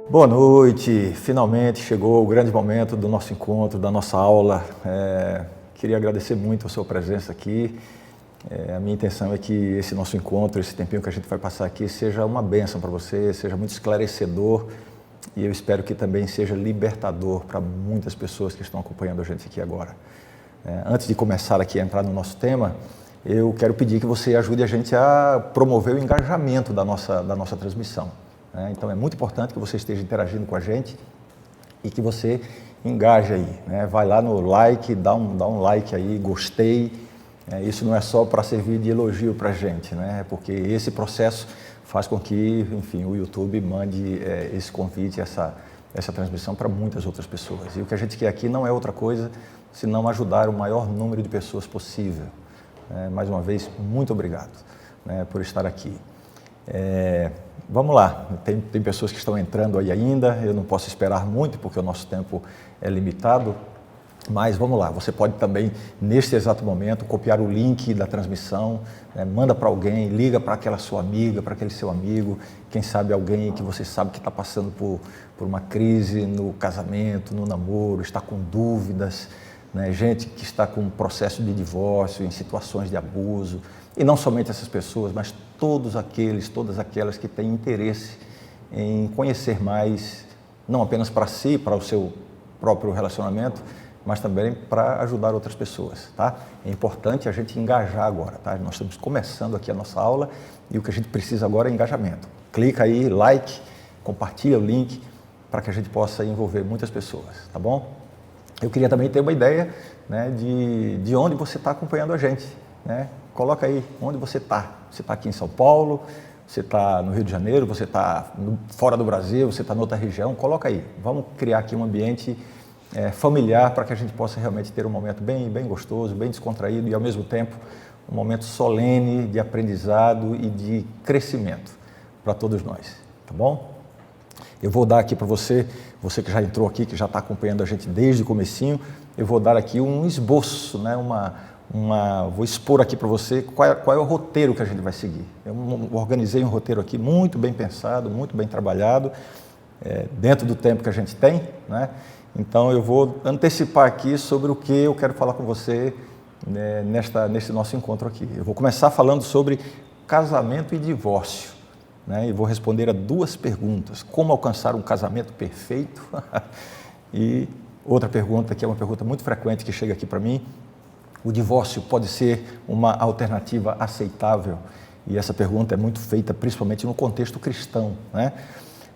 Boa noite, finalmente chegou o grande momento do nosso encontro, da nossa aula. Queria agradecer muito a sua presença aqui. A minha intenção é que esse nosso encontro, esse tempinho que a gente vai passar aqui, seja uma bênção para você, seja muito esclarecedor e eu espero que também seja libertador para muitas pessoas que estão acompanhando a gente aqui agora. Antes de começar aqui a entrar no nosso tema, eu quero pedir que você ajude a gente a promover o engajamento da nossa transmissão. Então é muito importante que você esteja interagindo com a gente e que você engaje aí, né? Vai lá no like, dá um like aí, gostei. Isso não é só para servir de elogio para a gente, né? Porque esse processo faz com que, enfim, o YouTube mande esse convite, essa transmissão para muitas outras pessoas. E o que a gente quer aqui não é outra coisa senão ajudar o maior número de pessoas possível. Mais uma vez, muito obrigado, né, por estar aqui. Vamos lá, tem pessoas que estão entrando aí ainda, eu não posso esperar muito porque o nosso tempo é limitado, mas vamos lá, você pode também, neste exato momento, copiar o link da transmissão, manda para alguém, liga para aquela sua amiga, para aquele seu amigo, quem sabe alguém que você sabe que está passando por uma crise no casamento, no namoro, está com dúvidas, né? Gente que está com um processo de divórcio, em situações de abuso, e não somente essas pessoas, mas todas aquelas que têm interesse em conhecer mais, não apenas para si, para o seu próprio relacionamento, mas também para ajudar outras pessoas, tá? É importante a gente engajar agora, tá? Nós estamos começando aqui a nossa aula e o que a gente precisa agora é engajamento. Clica aí, like, compartilha o link para que a gente possa envolver muitas pessoas, tá bom? Eu queria também ter uma ideia, né, de onde você está acompanhando a gente, né? Coloca aí onde você está. Você está aqui em São Paulo, você está no Rio de Janeiro, você está fora do Brasil, você está em outra região, coloca aí. Vamos criar aqui um ambiente familiar para que a gente possa realmente ter um momento bem gostoso, bem descontraído e ao mesmo tempo um momento solene de aprendizado e de crescimento para todos nós, tá bom? Eu vou dar aqui para você que já entrou aqui, que já está acompanhando a gente desde o comecinho, eu vou dar aqui um esboço, né, vou expor aqui para você qual é o roteiro que a gente vai seguir. Eu organizei um roteiro aqui muito bem pensado, muito bem trabalhado, dentro do tempo que a gente tem, né? Então eu vou antecipar aqui sobre o que eu quero falar com você, né, nesse nosso encontro aqui. Eu vou começar falando sobre casamento e divórcio, né? E vou responder a duas perguntas: como alcançar um casamento perfeito? E outra pergunta, que é uma pergunta muito frequente que chega aqui para mim: o divórcio pode ser uma alternativa aceitável? E essa pergunta é muito feita principalmente no contexto cristão, né?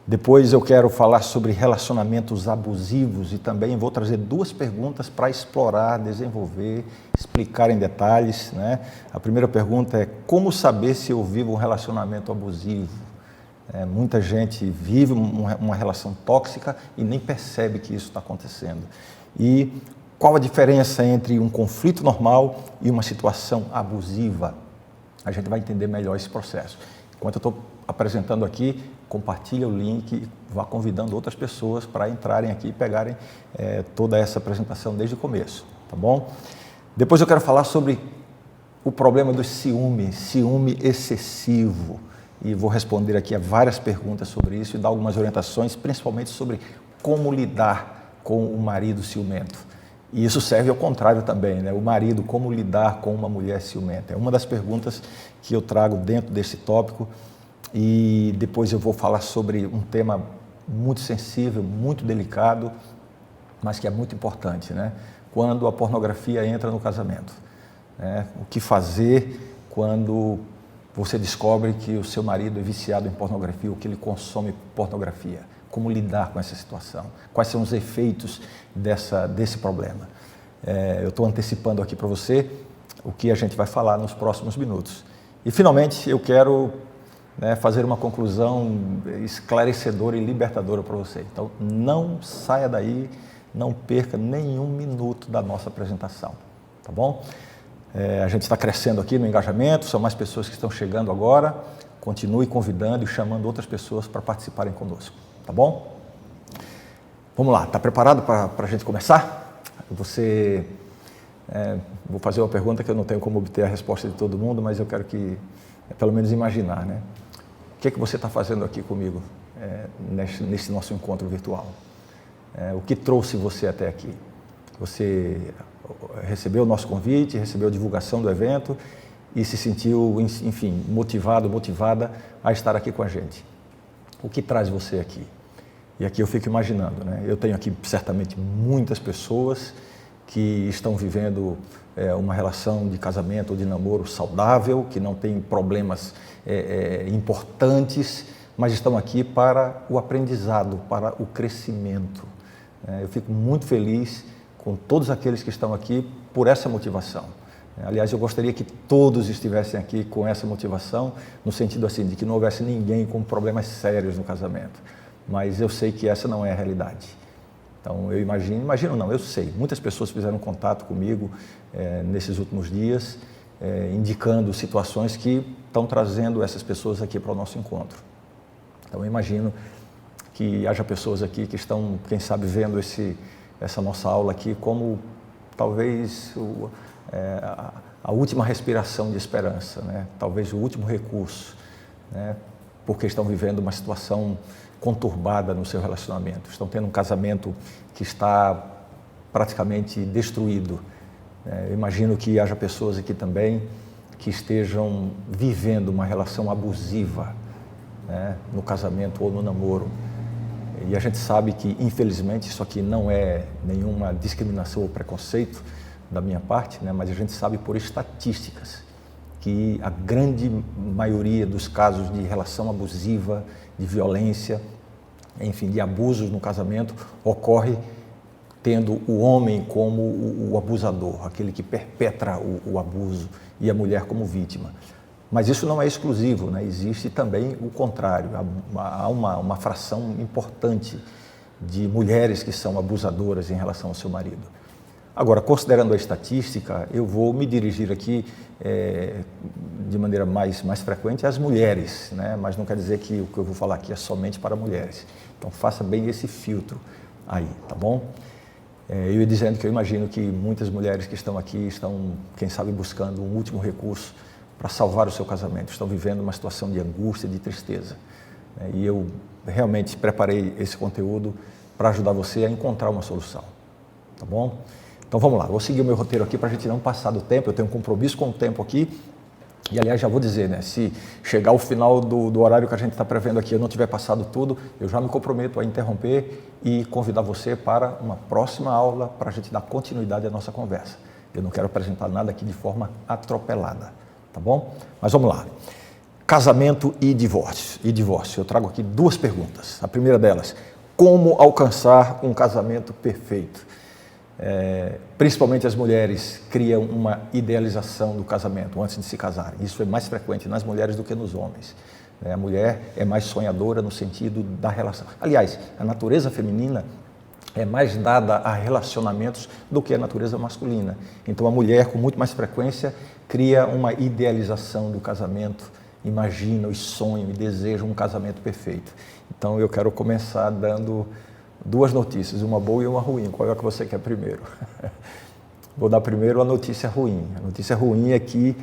Depois eu quero falar sobre relacionamentos abusivos e também vou trazer duas perguntas para explorar, desenvolver, explicar em detalhes, né? A primeira pergunta é: como saber se eu vivo um relacionamento abusivo? Muita gente vive uma relação tóxica e nem percebe que isso está acontecendo. E qual a diferença entre um conflito normal e uma situação abusiva? A gente vai entender melhor esse processo. Enquanto eu estou apresentando aqui, compartilha o link e vá convidando outras pessoas para entrarem aqui e pegarem toda essa apresentação desde o começo, tá bom? Depois eu quero falar sobre o problema do ciúme excessivo, e vou responder aqui a várias perguntas sobre isso e dar algumas orientações, principalmente sobre como lidar com o marido ciumento. E isso serve ao contrário também, né? O marido, como lidar com uma mulher ciumenta? É uma das perguntas que eu trago dentro desse tópico. E depois eu vou falar sobre um tema muito sensível, muito delicado, mas que é muito importante, né? Quando a pornografia entra no casamento, né? O que fazer quando você descobre que o seu marido é viciado em pornografia ou que ele consome pornografia? Como lidar com essa situação? Quais são os efeitos desse problema? Eu estou antecipando aqui para você o que a gente vai falar nos próximos minutos. E, finalmente, eu quero fazer uma conclusão esclarecedora e libertadora para você. Então, não saia daí, não perca nenhum minuto da nossa apresentação, tá bom? A gente está crescendo aqui no engajamento, são mais pessoas que estão chegando agora. Continue convidando e chamando outras pessoas para participarem conosco, tá bom? Vamos lá, está preparado para a gente começar? Vou fazer uma pergunta que eu não tenho como obter a resposta de todo mundo, mas eu quero que, pelo menos, imaginar, né? O que é que você está fazendo aqui comigo nesse nosso encontro virtual. O que trouxe você até aqui? Você recebeu o nosso convite, recebeu a divulgação do evento e se sentiu, enfim, motivado, motivada a estar aqui com a gente. O que traz você aqui? E aqui eu fico imaginando, né? Eu tenho aqui certamente muitas pessoas que estão vivendo uma relação de casamento ou de namoro saudável, que não tem problemas importantes, mas estão aqui para o aprendizado, para o crescimento. Eu fico muito feliz com todos aqueles que estão aqui por essa motivação. Aliás, eu gostaria que todos estivessem aqui com essa motivação, no sentido assim, de que não houvesse ninguém com problemas sérios no casamento. Mas eu sei que essa não é a realidade. Então, eu imagino não, eu sei. Muitas pessoas fizeram contato comigo nesses últimos dias, indicando situações que estão trazendo essas pessoas aqui para o nosso encontro. Então, eu imagino que haja pessoas aqui que estão, quem sabe, vendo essa nossa aula aqui como talvez a última respiração de esperança, né? Talvez o último recurso, né? Porque estão vivendo uma situação conturbada no seu relacionamento, estão tendo um casamento que está praticamente destruído. Eu imagino que haja pessoas aqui também que estejam vivendo uma relação abusiva, né? No casamento ou no namoro. E a gente sabe que, infelizmente, isso aqui não é nenhuma discriminação ou preconceito da minha parte, né? Mas a gente sabe por estatísticas que a grande maioria dos casos de relação abusiva, de violência, enfim, de abusos no casamento, ocorre tendo o homem como o abusador, aquele que perpetra o abuso, e a mulher como vítima. Mas isso não é exclusivo, né? Existe também o contrário. Há uma fração importante de mulheres que são abusadoras em relação ao seu marido. Agora, considerando a estatística, eu vou me dirigir aqui de maneira mais frequente às mulheres, né? Mas não quer dizer que o que eu vou falar aqui é somente para mulheres. Então, faça bem esse filtro aí, tá bom? Eu ia dizendo que eu imagino que muitas mulheres que estão aqui estão, quem sabe, buscando um último recurso para salvar o seu casamento, estão vivendo uma situação de angústia, de tristeza. E eu realmente preparei esse conteúdo para ajudar você a encontrar uma solução, tá bom? Então vamos lá, vou seguir o meu roteiro aqui para a gente não passar do tempo, eu tenho um compromisso com o tempo aqui. E aliás, já vou dizer, né, se chegar ao final do horário que a gente está prevendo aqui, eu não tiver passado tudo, eu já me comprometo a interromper e convidar você para uma próxima aula para a gente dar continuidade à nossa conversa. Eu não quero apresentar nada aqui de forma atropelada, tá bom? Mas vamos lá. Casamento e divórcio. Eu trago aqui duas perguntas. A primeira delas, como alcançar um casamento perfeito? Principalmente as mulheres criam uma idealização do casamento antes de se casarem. Isso é mais frequente nas mulheres do que nos homens. A mulher é mais sonhadora no sentido da relação. Aliás, a natureza feminina é mais dada a relacionamentos do que a natureza masculina. Então a mulher, com muito mais frequência, cria uma idealização do casamento, imagina e sonha e deseja um casamento perfeito. Então eu quero começar dando duas notícias, uma boa e uma ruim. Qual é a que você quer primeiro? Vou dar primeiro a notícia ruim. A notícia ruim é que,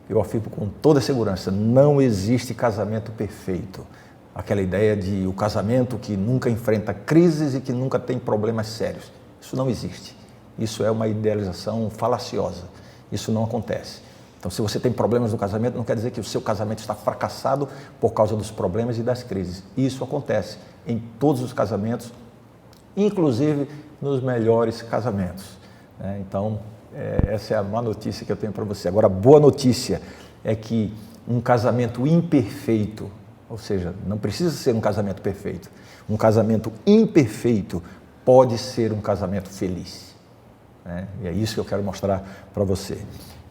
eu afirmo com toda segurança, não existe casamento perfeito. Aquela ideia de o casamento que nunca enfrenta crises e que nunca tem problemas sérios. Isso não existe. Isso é uma idealização falaciosa. Isso não acontece. Então, se você tem problemas no casamento, não quer dizer que o seu casamento está fracassado por causa dos problemas e das crises. Isso acontece em todos os casamentos, inclusive nos melhores casamentos. Então, essa é a má notícia que eu tenho para você. Agora, a boa notícia é que um casamento imperfeito, ou seja, não precisa ser um casamento perfeito, um casamento imperfeito pode ser um casamento feliz. E é isso que eu quero mostrar para você.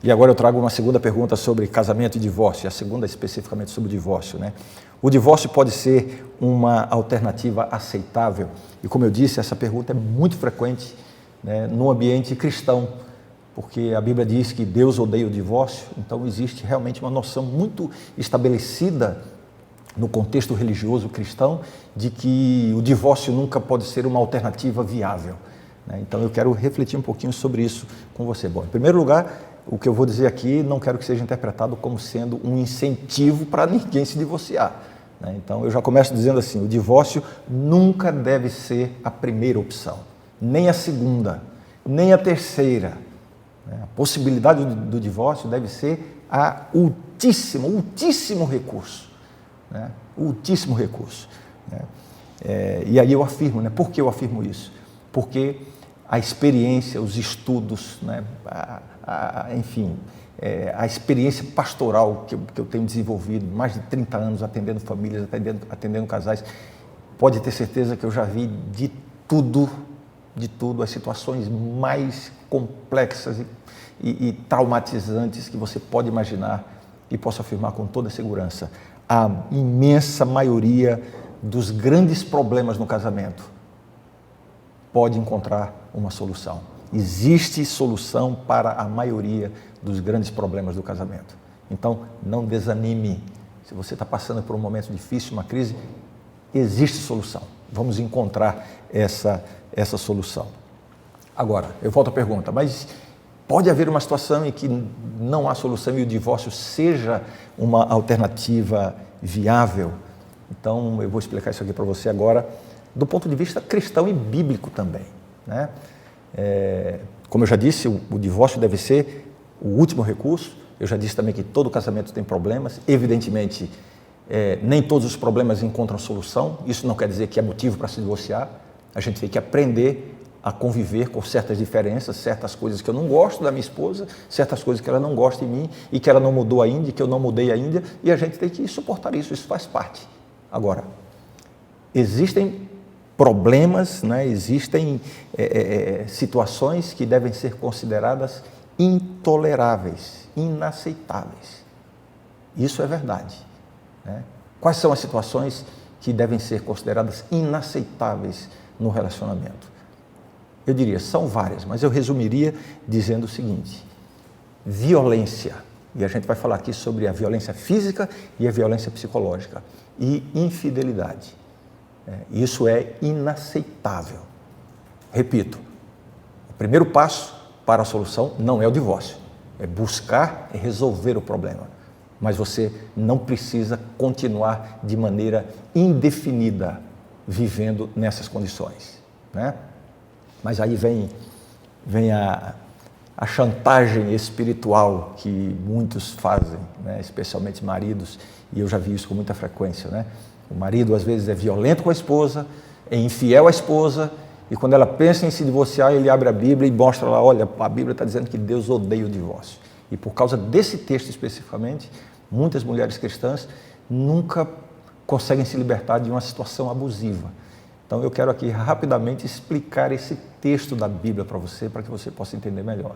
E agora eu trago uma segunda pergunta sobre casamento e divórcio, a segunda especificamente sobre o divórcio, né? O divórcio pode ser uma alternativa aceitável? E como eu disse, essa pergunta é muito frequente, né, no ambiente cristão, porque a Bíblia diz que Deus odeia o divórcio, então existe realmente uma noção muito estabelecida no contexto religioso cristão de que o divórcio nunca pode ser uma alternativa viável. Então eu quero refletir um pouquinho sobre isso com você. Bom, em primeiro lugar, o que eu vou dizer aqui não quero que seja interpretado como sendo um incentivo para ninguém se divorciar. né? Então, eu já começo dizendo assim, o divórcio nunca deve ser a primeira opção, nem a segunda, nem a terceira. A possibilidade do divórcio deve ser a ultíssimo recurso, né? Ultíssimo recurso, né? E aí eu afirmo, né? Por que eu afirmo isso? Porque a experiência, os estudos, né? Enfim, a experiência pastoral que eu tenho desenvolvido, mais de 30 anos atendendo famílias, atendendo casais, pode ter certeza que eu já vi de tudo, as situações mais complexas e traumatizantes que você pode imaginar, e posso afirmar com toda segurança, a imensa maioria dos grandes problemas no casamento pode encontrar uma solução. Existe solução para a maioria dos grandes problemas do casamento. Então, não desanime. Se você está passando por um momento difícil, uma crise, existe solução. Vamos encontrar essa solução. Agora, eu volto à pergunta, mas pode haver uma situação em que não há solução e o divórcio seja uma alternativa viável? Então, eu vou explicar isso aqui para você agora, do ponto de vista cristão e bíblico também, né? Como eu já disse, o divórcio deve ser o último recurso. Eu já disse também que todo casamento tem problemas. Evidentemente, nem todos os problemas encontram solução. Isso não quer dizer que é motivo para se divorciar. A gente tem que aprender a conviver com certas diferenças, certas coisas que eu não gosto da minha esposa, certas coisas que ela não gosta de mim e que ela não mudou ainda e que eu não mudei ainda, e a gente tem que suportar isso, isso faz parte. Agora, existem problemas, né? Existem situações que devem ser consideradas intoleráveis, inaceitáveis. Isso é verdade, né? Quais são as situações que devem ser consideradas inaceitáveis no relacionamento? Eu diria, são várias, mas eu resumiria dizendo o seguinte: violência, e a gente vai falar aqui sobre a violência física e a violência psicológica, e infidelidade. Isso é inaceitável. Repito, o primeiro passo para a solução não é o divórcio, é buscar resolver o problema, mas você não precisa continuar de maneira indefinida vivendo nessas condições, né? Mas aí vem a chantagem espiritual que muitos fazem, né? Especialmente maridos, e eu já vi isso com muita frequência, né? O marido às vezes é violento com a esposa, é infiel à esposa, e quando ela pensa em se divorciar, ele abre a Bíblia e mostra lá, olha, a Bíblia está dizendo que Deus odeia o divórcio. E por causa desse texto especificamente, muitas mulheres cristãs nunca conseguem se libertar de uma situação abusiva. Então eu quero aqui rapidamente explicar esse texto da Bíblia para você que você possa entender melhor.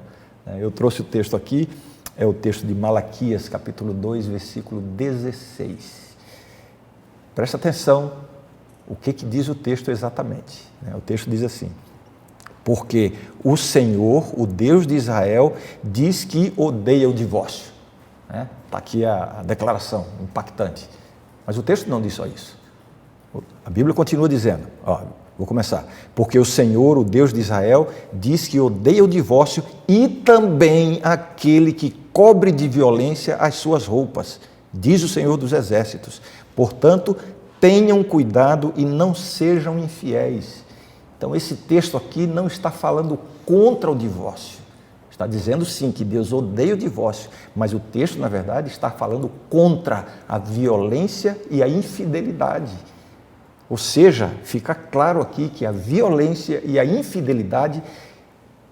Eu trouxe o texto aqui, é o texto de Malaquias, capítulo 2, versículo 16. Presta atenção, o que diz o texto exatamente. O texto diz assim: porque o Senhor, o Deus de Israel, diz que odeia o divórcio. Está aqui a declaração impactante. Mas o texto não diz só isso. A Bíblia continua dizendo, vou começar. Porque o Senhor, o Deus de Israel, diz que odeia o divórcio e também aquele que cobre de violência as suas roupas, diz o Senhor dos Exércitos. Portanto, tenham cuidado e não sejam infiéis. Então, esse texto aqui não está falando contra o divórcio. Está dizendo sim que Deus odeia o divórcio, mas o texto, na verdade, está falando contra a violência e a infidelidade. Ou seja, fica claro aqui que a violência e a infidelidade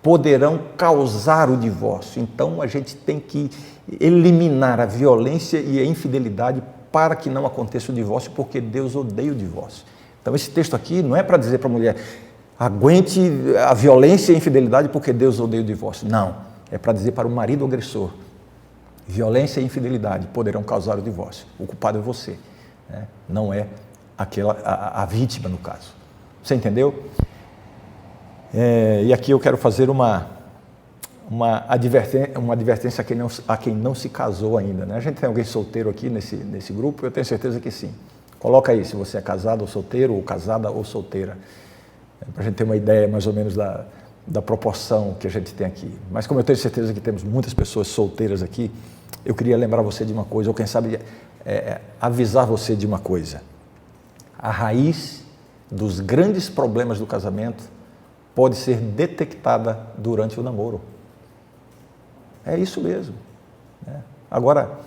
poderão causar o divórcio. Então, a gente tem que eliminar a violência e a infidelidade para que não aconteça o divórcio, porque Deus odeia o divórcio. Então, esse texto aqui não é para dizer para a mulher, aguente a violência e a infidelidade porque Deus odeia o divórcio. Não, é para dizer para o marido agressor, violência e infidelidade poderão causar o divórcio. O culpado é você, né? Não é a vítima, no caso. Você entendeu? E aqui eu quero fazer uma advertência a quem não se casou ainda, né? A gente tem alguém solteiro aqui nesse grupo? Eu tenho certeza que sim. Coloca aí se você é casado ou solteiro, ou casada ou solteira, para a gente ter uma ideia mais ou menos da proporção que a gente tem aqui. Mas como eu tenho certeza que temos muitas pessoas solteiras aqui, eu queria lembrar você de uma coisa, ou quem sabe avisar você de uma coisa. A raiz dos grandes problemas do casamento pode ser detectada durante o namoro. É isso mesmo. Né? Agora,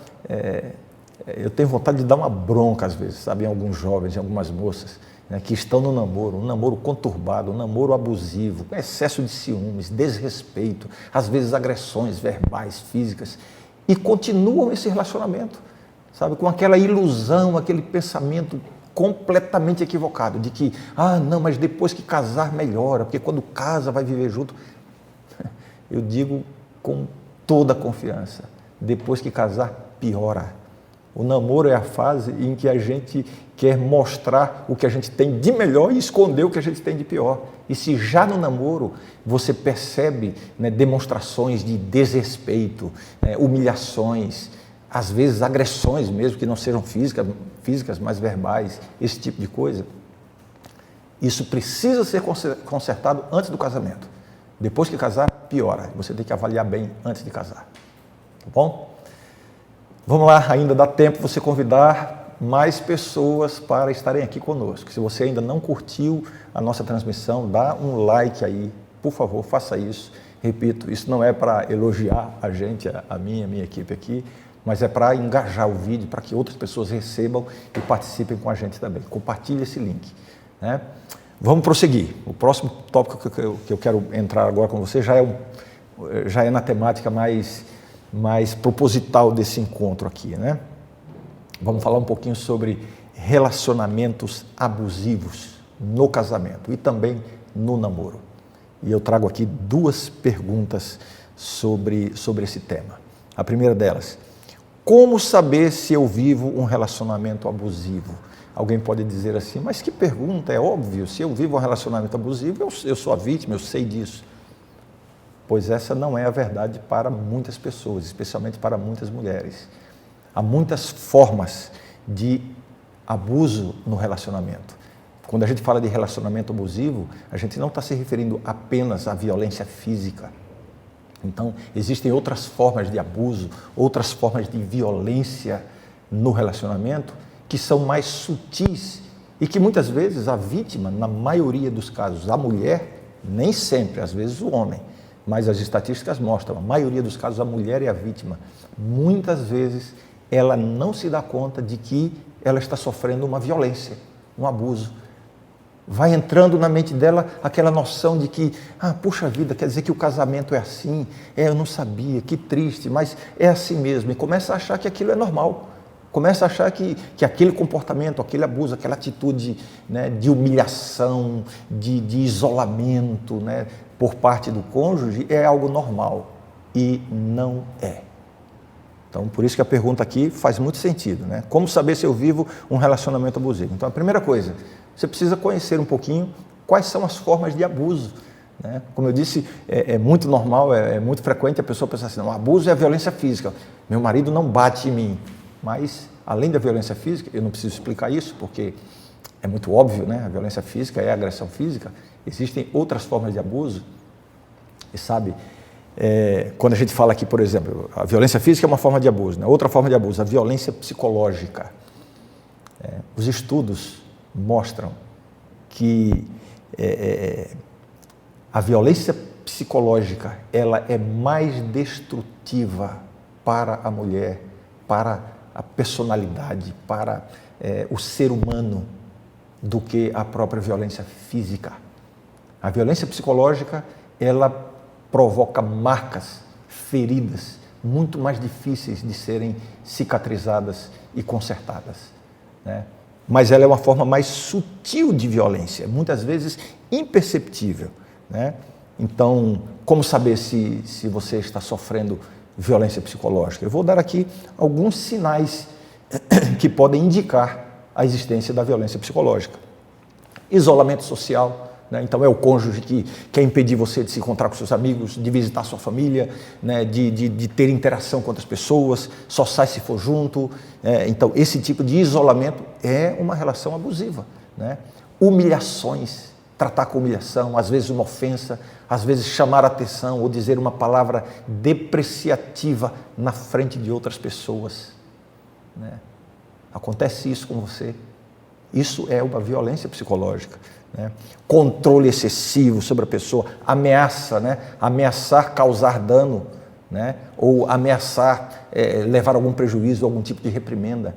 eu tenho vontade de dar uma bronca às vezes, sabe, em alguns jovens, em algumas moças, né, que estão no namoro, um namoro conturbado, um namoro abusivo, com excesso de ciúmes, desrespeito, às vezes agressões verbais, físicas, e continuam esse relacionamento, sabe, com aquela ilusão, aquele pensamento completamente equivocado, de que, não, mas depois que casar melhora, porque quando casa vai viver junto. Eu digo com toda a confiança, depois que casar, piora. O namoro é a fase em que a gente quer mostrar o que a gente tem de melhor e esconder o que a gente tem de pior. E se já no namoro você percebe, né, demonstrações de desrespeito, humilhações, às vezes agressões mesmo, que não sejam físicas, mas verbais, esse tipo de coisa, isso precisa ser consertado antes do casamento. Depois que casar, piora. Você tem que avaliar bem antes de casar. Tá bom? Vamos lá, ainda dá tempo você convidar mais pessoas para estarem aqui conosco. Se você ainda não curtiu a nossa transmissão, dá um like aí, por favor, faça isso. Repito, isso não é para elogiar a gente, a minha equipe aqui, mas é para engajar o vídeo, para que outras pessoas recebam e participem com a gente também. Compartilhe esse link. Né? Vamos prosseguir. O próximo tópico que eu quero entrar agora com você já é na temática mais proposital desse encontro aqui, né? Vamos falar um pouquinho sobre relacionamentos abusivos no casamento e também no namoro. E eu trago aqui duas perguntas sobre esse tema. A primeira delas, como saber se eu vivo um relacionamento abusivo? Alguém pode dizer assim, mas que pergunta, é óbvio, se eu vivo um relacionamento abusivo, eu sou a vítima, eu sei disso. Pois essa não é a verdade para muitas pessoas, especialmente para muitas mulheres. Há muitas formas de abuso no relacionamento. Quando a gente fala de relacionamento abusivo, a gente não está se referindo apenas à violência física. Então, existem outras formas de abuso, outras formas de violência no relacionamento que são mais sutis e que muitas vezes a vítima, na maioria dos casos, a mulher, nem sempre, às vezes o homem, mas as estatísticas mostram, a maioria dos casos a mulher é a vítima. Muitas vezes ela não se dá conta de que ela está sofrendo uma violência, um abuso. Vai entrando na mente dela aquela noção de que, puxa vida, quer dizer que o casamento é assim, eu não sabia, que triste, mas é assim mesmo. E começa a achar que aquilo é normal. Começa a achar que aquele comportamento, aquele abuso, aquela atitude, né, de humilhação, de isolamento, né, por parte do cônjuge é algo normal. E não é. Então, por isso que a pergunta aqui faz muito sentido, né? Como saber se eu vivo um relacionamento abusivo? Então, a primeira coisa, você precisa conhecer um pouquinho quais são as formas de abuso. Né? Como eu disse, é muito normal, é muito frequente a pessoa pensar assim, não, abuso é a violência física, meu marido não bate em mim. Mas, além da violência física, eu não preciso explicar isso, porque é muito óbvio, né? A violência física é a agressão física, existem outras formas de abuso. E sabe, quando a gente fala aqui, por exemplo, a violência física é uma forma de abuso, né? Outra forma de abuso, a violência psicológica. Os estudos mostram que a violência psicológica ela é mais destrutiva para a mulher, para a personalidade, para o ser humano, do que a própria violência física. A violência psicológica, ela provoca marcas, feridas, muito mais difíceis de serem cicatrizadas e consertadas, né? Mas ela é uma forma mais sutil de violência, muitas vezes imperceptível, né? Então, como saber se você está sofrendo violência psicológica? Eu vou dar aqui alguns sinais que podem indicar a existência da violência psicológica. Isolamento social, né? Então é o cônjuge que quer impedir você de se encontrar com seus amigos, de visitar sua família, né? de ter interação com outras pessoas, só sai se for junto. Então esse tipo de isolamento é uma relação abusiva, né? Humilhações, tratar com humilhação, às vezes uma ofensa, às vezes chamar a atenção ou dizer uma palavra depreciativa na frente de outras pessoas, né? Acontece isso com você. Isso é uma violência psicológica, né? Controle excessivo sobre a pessoa, ameaça, né? Ameaçar causar dano, né? Ou ameaçar levar algum prejuízo, algum tipo de reprimenda.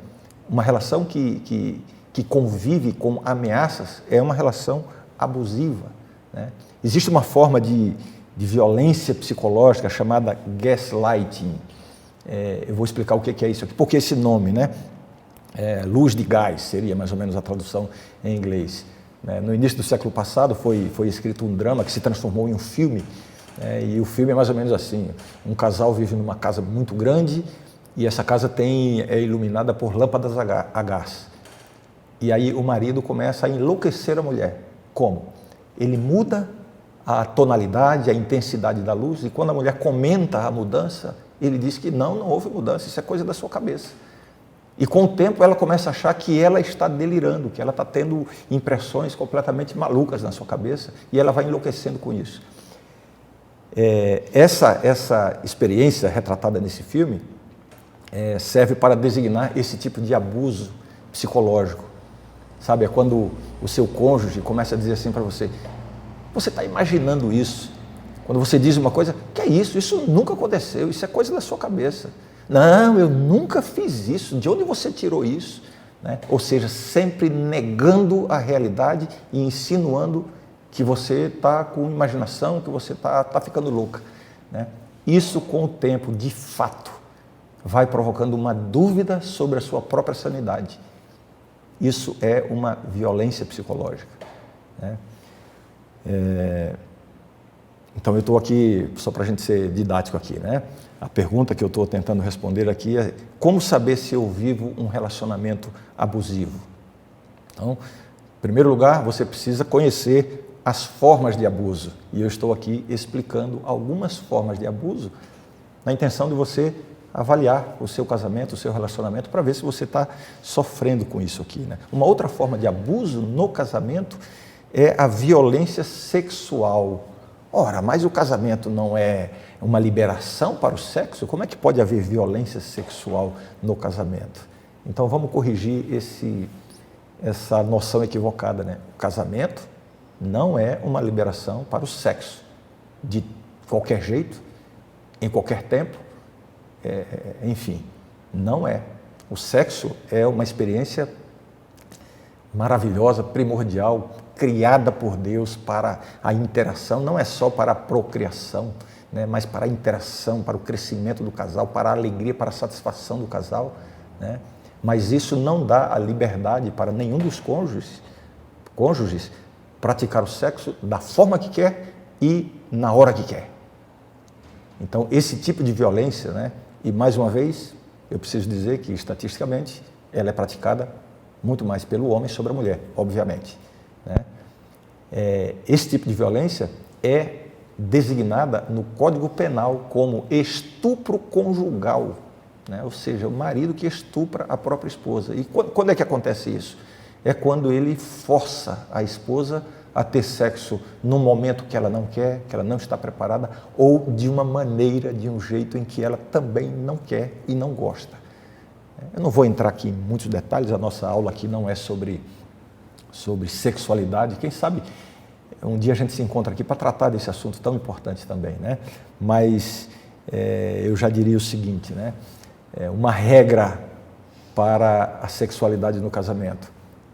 Uma relação que convive com ameaças é uma relação abusiva, né? Existe uma forma de violência psicológica chamada gaslighting. Eu vou explicar o que é isso aqui. Por que esse nome, né? Luz de gás seria mais ou menos a tradução em inglês. No início do século passado foi escrito um drama que se transformou em um filme, e o filme é mais ou menos assim: um casal vive numa casa muito grande e essa casa é iluminada por lâmpadas a gás. E aí o marido começa a enlouquecer a mulher. Como? Ele muda a tonalidade, a intensidade da luz, e quando a mulher comenta a mudança, ele diz que não houve mudança, isso é coisa da sua cabeça. E com o tempo ela começa a achar que ela está delirando, que ela está tendo impressões completamente malucas na sua cabeça, e ela vai enlouquecendo com isso. Essa experiência retratada nesse filme serve para designar esse tipo de abuso psicológico. Sabe, é quando o seu cônjuge começa a dizer assim para você: você está imaginando isso? Quando você diz uma coisa, que é isso? Isso nunca aconteceu, isso é coisa da sua cabeça. Não, eu nunca fiz isso, de onde você tirou isso? Né? Ou seja, sempre negando a realidade e insinuando que você está com imaginação, que você está ficando louca, né? Isso, com o tempo, de fato, vai provocando uma dúvida sobre a sua própria sanidade. Isso é uma violência psicológica, né? Então eu estou aqui, só para a gente ser didático aqui, né? A pergunta que eu estou tentando responder aqui é: como saber se eu vivo um relacionamento abusivo? Então, em primeiro lugar, você precisa conhecer as formas de abuso. E eu estou aqui explicando algumas formas de abuso na intenção de você avaliar o seu casamento, o seu relacionamento, para ver se você está sofrendo com isso aqui, né? Uma outra forma de abuso no casamento é a violência sexual. Ora, mas o casamento não é uma liberação para o sexo? Como é que pode haver violência sexual no casamento? Então vamos corrigir essa noção equivocada, né? O casamento não é uma liberação para o sexo, de qualquer jeito, em qualquer tempo, enfim, não é. O sexo é uma experiência maravilhosa, primordial, criada por Deus para a interação, não é só para a procriação, né, mas para a interação, para o crescimento do casal, para a alegria, para a satisfação do casal, né? Mas isso não dá a liberdade para nenhum dos cônjuges praticar o sexo da forma que quer e na hora que quer. Então, esse tipo de violência, né, e mais uma vez, eu preciso dizer que, estatisticamente, ela é praticada muito mais pelo homem sobre a mulher, obviamente, né? Esse tipo de violência é designada no Código Penal como estupro conjugal, né? Ou seja, o marido que estupra a própria esposa. E quando é que acontece isso? É quando ele força a esposa a ter sexo num momento que ela não quer, que ela não está preparada, ou de uma maneira, de um jeito em que ela também não quer e não gosta. Eu não vou entrar aqui em muitos detalhes, a nossa aula aqui não é sobre sexualidade. Quem sabe um dia a gente se encontra aqui para tratar desse assunto tão importante também, né? Mas eu já diria o seguinte, né? Uma regra para a sexualidade no casamento: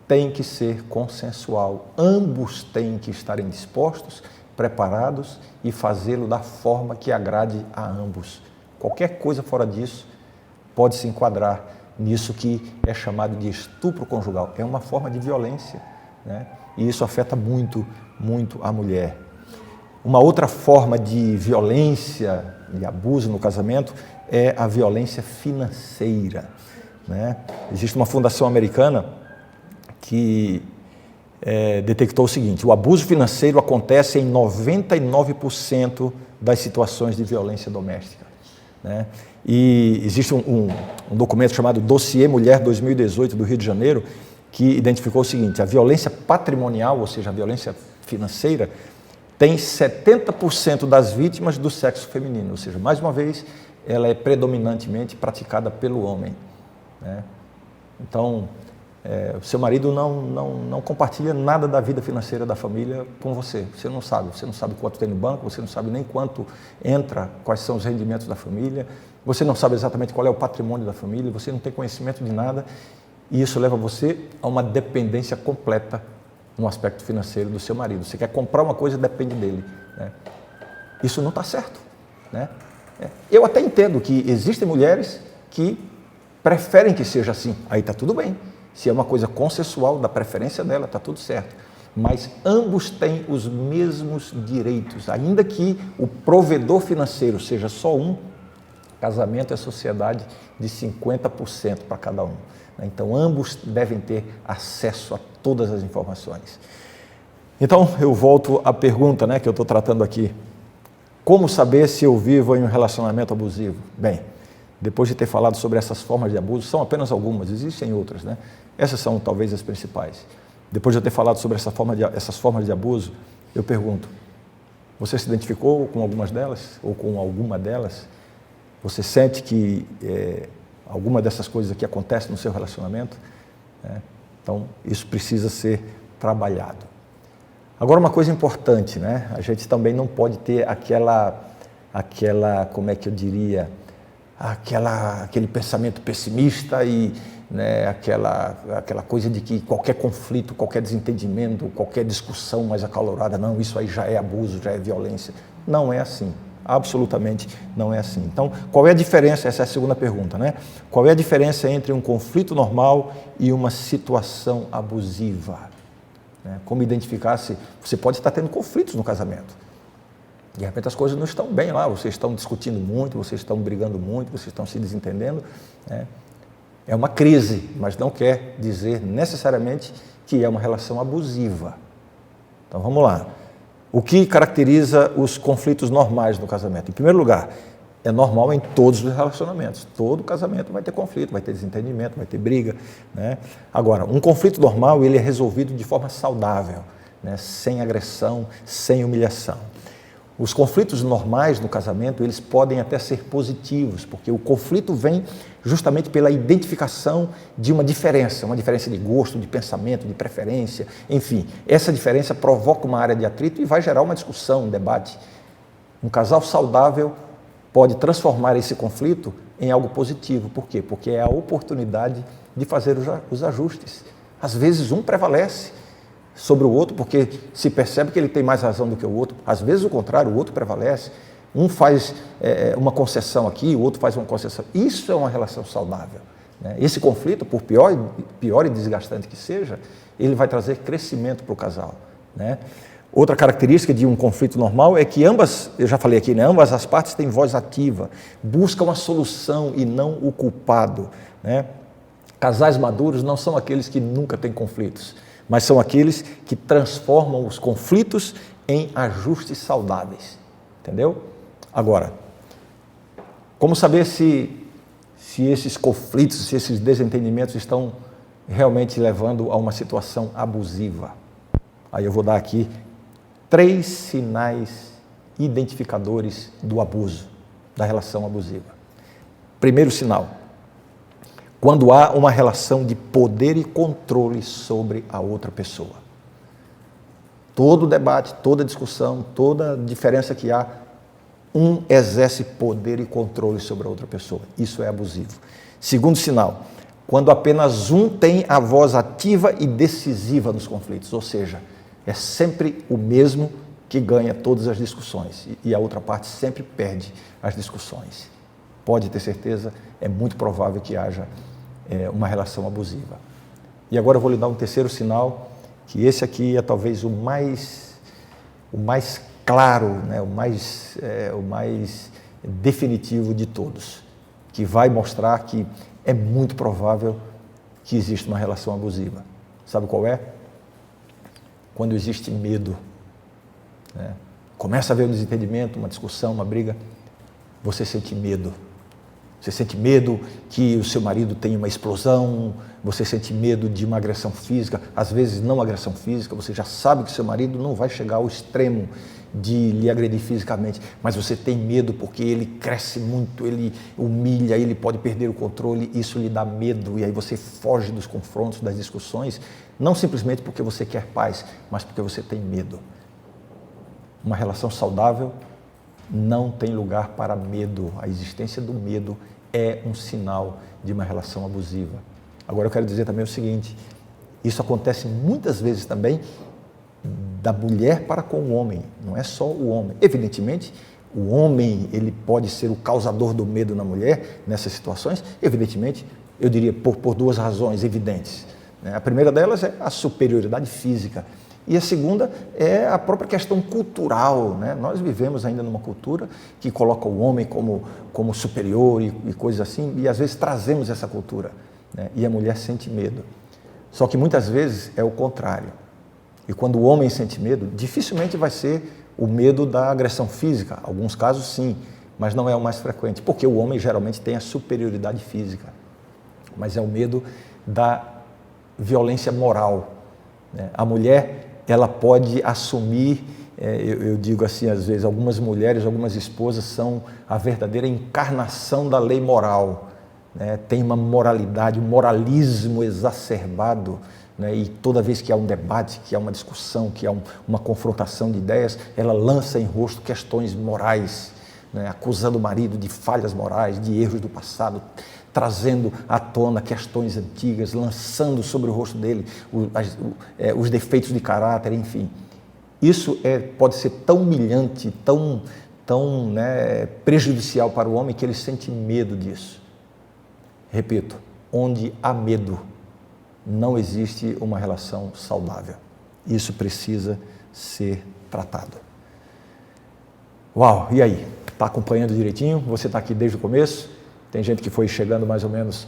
tem que ser consensual, ambos têm que estarem dispostos, preparados e fazê-lo da forma que agrade a ambos. Qualquer coisa fora disso pode se enquadrar nisso que é chamado de estupro conjugal. É uma forma de violência, né? E isso afeta muito, muito a mulher. Uma outra forma de violência e abuso no casamento é a violência financeira, né? Existe uma fundação americana que detectou o seguinte: o abuso financeiro acontece em 99% das situações de violência doméstica, né? E existe um documento chamado Dossiê Mulher 2018 do Rio de Janeiro, que identificou o seguinte: a violência patrimonial, ou seja, a violência financeira tem 70% das vítimas do sexo feminino, ou seja, mais uma vez, ela é predominantemente praticada pelo homem, né? Então, o seu marido não compartilha nada da vida financeira da família com você. Você não sabe quanto tem no banco, você não sabe nem quanto entra, quais são os rendimentos da família, você não sabe exatamente qual é o patrimônio da família, você não tem conhecimento de nada, e isso leva você a uma dependência completa no aspecto financeiro do seu marido. Você quer comprar uma coisa, depende dele, né? Isso não está certo, né? Eu até entendo que existem mulheres que preferem que seja assim, aí está tudo bem. Se é uma coisa consensual, da preferência dela, está tudo certo. Mas ambos têm os mesmos direitos, ainda que o provedor financeiro seja só um, casamento é sociedade de 50% para cada um. Então, ambos devem ter acesso a todas as informações. Então, eu volto à pergunta, né, que eu estou tratando aqui. Como saber se eu vivo em um relacionamento abusivo? Bem, depois de ter falado sobre essas formas de abuso, são apenas algumas, existem outras, né? Essas são talvez as principais. Depois de eu ter falado sobre essas formas de abuso, eu pergunto, você se identificou com algumas delas? Ou com alguma delas? Você sente que alguma dessas coisas aqui acontece no seu relacionamento? Então, isso precisa ser trabalhado. Agora, uma coisa importante, né? A gente também não pode ter aquela, como é que eu diria, aquele pensamento pessimista e, né, aquela coisa de que qualquer conflito, qualquer desentendimento, qualquer discussão mais acalorada, não, isso aí já é abuso, já é violência. Não é assim, absolutamente não é assim. Então, qual é a diferença? Essa é a segunda pergunta, né? Qual é a diferença entre um conflito normal e uma situação abusiva? Como identificar se você pode estar tendo conflitos no casamento. De repente as coisas não estão bem lá, vocês estão discutindo muito, vocês estão brigando muito, vocês estão se desentendendo, né? É uma crise, mas não quer dizer necessariamente que é uma relação abusiva. Então vamos lá. O que caracteriza os conflitos normais no casamento? Em primeiro lugar, é normal em todos os relacionamentos. Todo casamento vai ter conflito, vai ter desentendimento, vai ter briga, né? Agora, um conflito normal ele é resolvido de forma saudável, né? Sem agressão, sem humilhação. Os conflitos normais no casamento, eles podem até ser positivos, porque o conflito vem justamente pela identificação de uma diferença de gosto, de pensamento, de preferência, enfim. Essa diferença provoca uma área de atrito e vai gerar uma discussão, um debate. Um casal saudável pode transformar esse conflito em algo positivo. Por quê? Porque é a oportunidade de fazer os ajustes. Às vezes um prevalece sobre o outro, porque se percebe que ele tem mais razão do que o outro. Às vezes o contrário, o outro prevalece. Um faz uma concessão aqui, o outro faz uma concessão. Isso é uma relação saudável, né? Esse conflito, por pior e desgastante que seja, ele vai trazer crescimento para o casal, né? Outra característica de um conflito normal é que ambas, eu já falei aqui, né, ambas as partes têm voz ativa, buscam a solução e não o culpado, né? Casais maduros não são aqueles que nunca têm conflitos, mas são aqueles que transformam os conflitos em ajustes saudáveis, entendeu? Agora, como saber se esses conflitos, se esses desentendimentos estão realmente levando a uma situação abusiva? Aí eu vou dar aqui 3 sinais identificadores do abuso, da relação abusiva. Primeiro sinal, quando há uma relação de poder e controle sobre a outra pessoa. Todo debate, toda discussão, toda diferença que há, um exerce poder e controle sobre a outra pessoa. Isso é abusivo. Segundo sinal, quando apenas um tem a voz ativa e decisiva nos conflitos, ou seja, é sempre o mesmo que ganha todas as discussões e a outra parte sempre perde as discussões. Pode ter certeza, é muito provável que haja uma relação abusiva. E agora eu vou lhe dar um terceiro sinal, que esse aqui é talvez o mais claro, né, o mais definitivo de todos, que vai mostrar que é muito provável que existe uma relação abusiva. Sabe qual é? Quando existe medo, né? Começa a haver um desentendimento, uma discussão, uma briga, você sente medo. Você sente medo que o seu marido tenha uma explosão, você sente medo de uma agressão física, às vezes não agressão física, você já sabe que seu marido não vai chegar ao extremo de lhe agredir fisicamente, mas você tem medo porque ele cresce muito, ele humilha, ele pode perder o controle, isso lhe dá medo e aí você foge dos confrontos, das discussões, não simplesmente porque você quer paz, mas porque você tem medo. Uma relação saudável não tem lugar para medo. A existência do medo é um sinal de uma relação abusiva. Agora eu quero dizer também o seguinte, isso acontece muitas vezes também da mulher para com o homem, não é só o homem. Evidentemente, o homem ele pode ser o causador do medo na mulher nessas situações, evidentemente, eu diria por duas razões evidentes. A primeira delas é a superioridade física. E a segunda é a própria questão cultural, né? Nós vivemos ainda numa cultura que coloca o homem como superior e coisas assim, e às vezes trazemos essa cultura, né? E a mulher sente medo. Só que muitas vezes é o contrário. E quando o homem sente medo, dificilmente vai ser o medo da agressão física. Alguns casos sim, mas não é o mais frequente, porque o homem geralmente tem a superioridade física. Mas é o medo da violência moral, né? A mulher ela pode assumir, eu digo assim às vezes, algumas mulheres, algumas esposas são a verdadeira encarnação da lei moral, né? Tem uma moralidade, um moralismo exacerbado, né? E toda vez que há um debate, que há uma discussão, que há uma confrontação de ideias, ela lança em rosto questões morais, né? Acusando o marido de falhas morais, de erros do passado, trazendo à tona questões antigas, lançando sobre o rosto dele os defeitos de caráter, enfim. Isso pode ser tão humilhante, tão prejudicial para o homem que ele sente medo disso. Repito, onde há medo, não existe uma relação saudável. Isso precisa ser tratado. Uau, e aí? Está acompanhando direitinho? Você está aqui desde o começo? Tem gente que foi chegando mais ou menos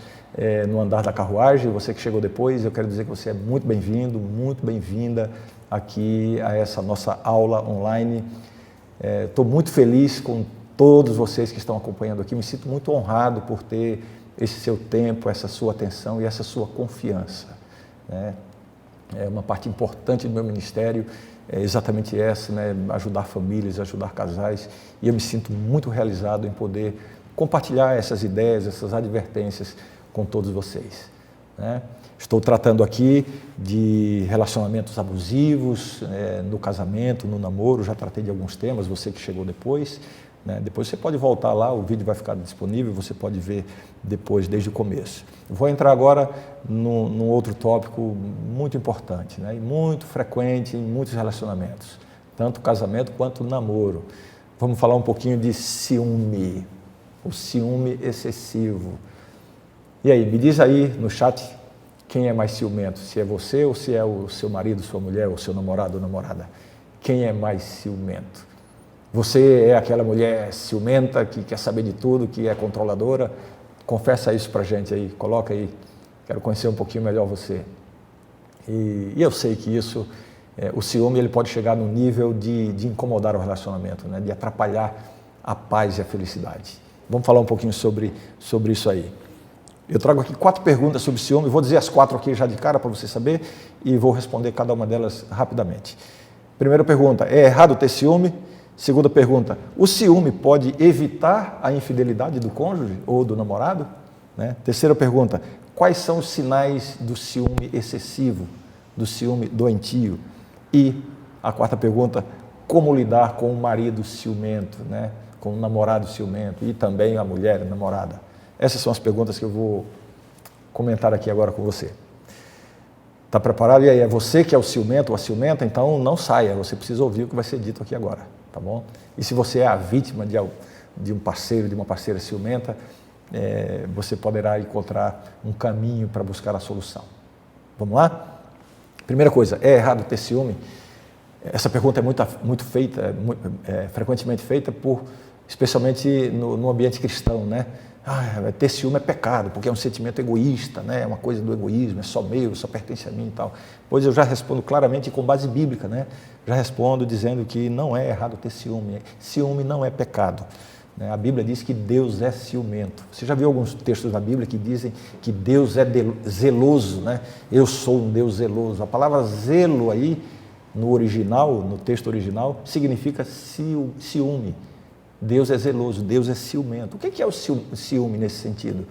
no andar da carruagem, você que chegou depois, eu quero dizer que você é muito bem-vindo, muito bem-vinda aqui a essa nossa aula online. Estou muito feliz com todos vocês que estão acompanhando aqui, me sinto muito honrado por ter esse seu tempo, essa sua atenção e essa sua confiança, né? É uma parte importante do meu ministério, é exatamente essa, né? Ajudar famílias, ajudar casais, e eu me sinto muito realizado em poder compartilhar essas ideias, essas advertências com todos vocês, né? Estou tratando aqui de relacionamentos abusivos, no casamento, no namoro, já tratei de alguns temas, você que chegou depois, né? Depois você pode voltar lá, o vídeo vai ficar disponível, você pode ver depois, desde o começo. Vou entrar agora num outro tópico muito importante, né? E muito frequente em muitos relacionamentos, tanto casamento quanto namoro. Vamos falar um pouquinho de ciúme. O ciúme excessivo. E aí, me diz aí no chat quem é mais ciumento, se é você ou se é o seu marido, sua mulher, ou seu namorado ou namorada. Quem é mais ciumento? Você é aquela mulher ciumenta que quer saber de tudo, que é controladora? Confessa isso pra gente aí, coloca aí, quero conhecer um pouquinho melhor você. E eu sei que isso, o ciúme ele pode chegar no nível de incomodar o relacionamento, né? De atrapalhar a paz e a felicidade. Vamos falar um pouquinho sobre isso aí. Eu trago aqui 4 perguntas sobre ciúme, vou dizer as 4 aqui já de cara para você saber e vou responder cada uma delas rapidamente. Primeira pergunta, é errado ter ciúme? Segunda pergunta, o ciúme pode evitar a infidelidade do cônjuge ou do namorado? Né? Terceira pergunta, quais são os sinais do ciúme excessivo, do ciúme doentio? E a quarta pergunta, como lidar com o marido ciumento, né? Com o namorado ciumento e também a mulher namorada? Essas são as perguntas que eu vou comentar aqui agora com você. Está preparado? E aí, é você que é o ciumento ou a ciumenta? Então não saia, você precisa ouvir o que vai ser dito aqui agora, tá bom? E se você é a vítima de um parceiro, de uma parceira ciumenta, você poderá encontrar um caminho para buscar a solução. Vamos lá? Primeira coisa, é errado ter ciúme? Essa pergunta é muito feita, frequentemente feita especialmente no ambiente cristão, né? Ter ciúme é pecado, porque é um sentimento egoísta, né? É uma coisa do egoísmo, é só meu, só pertence a mim e tal. Pois eu já respondo claramente com base bíblica, né? Já respondo dizendo que não é errado ter ciúme. Ciúme não é pecado. A Bíblia diz que Deus é ciumento. Você já viu alguns textos da Bíblia que dizem que Deus é zeloso, né? Eu sou um Deus zeloso. A palavra zelo aí, no original, no texto original, significa ciúme. Deus é zeloso, Deus é ciumento. O que é o ciúme nesse sentido?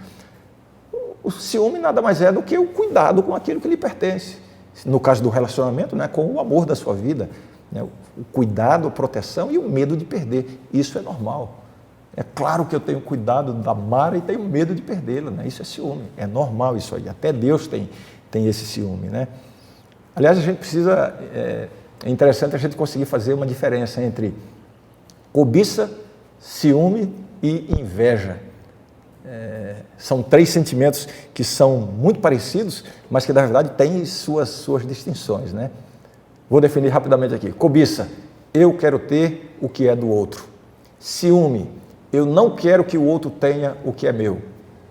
O ciúme nada mais é do que o cuidado com aquilo que lhe pertence. No caso do relacionamento, né, com o amor da sua vida, né, o cuidado, a proteção e o medo de perder. Isso é normal. É claro que eu tenho cuidado da Mara e tenho medo de perdê-la, né? Isso é ciúme, é normal isso aí. Até Deus tem esse ciúme, né? Aliás, a gente precisa, é interessante a gente conseguir fazer uma diferença entre cobiça, ciúme e inveja. São três sentimentos que são muito parecidos, mas que na verdade têm suas distinções, né? Vou definir rapidamente aqui. Cobiça, eu quero ter o que é do outro. Ciúme, eu não quero que o outro tenha o que é meu.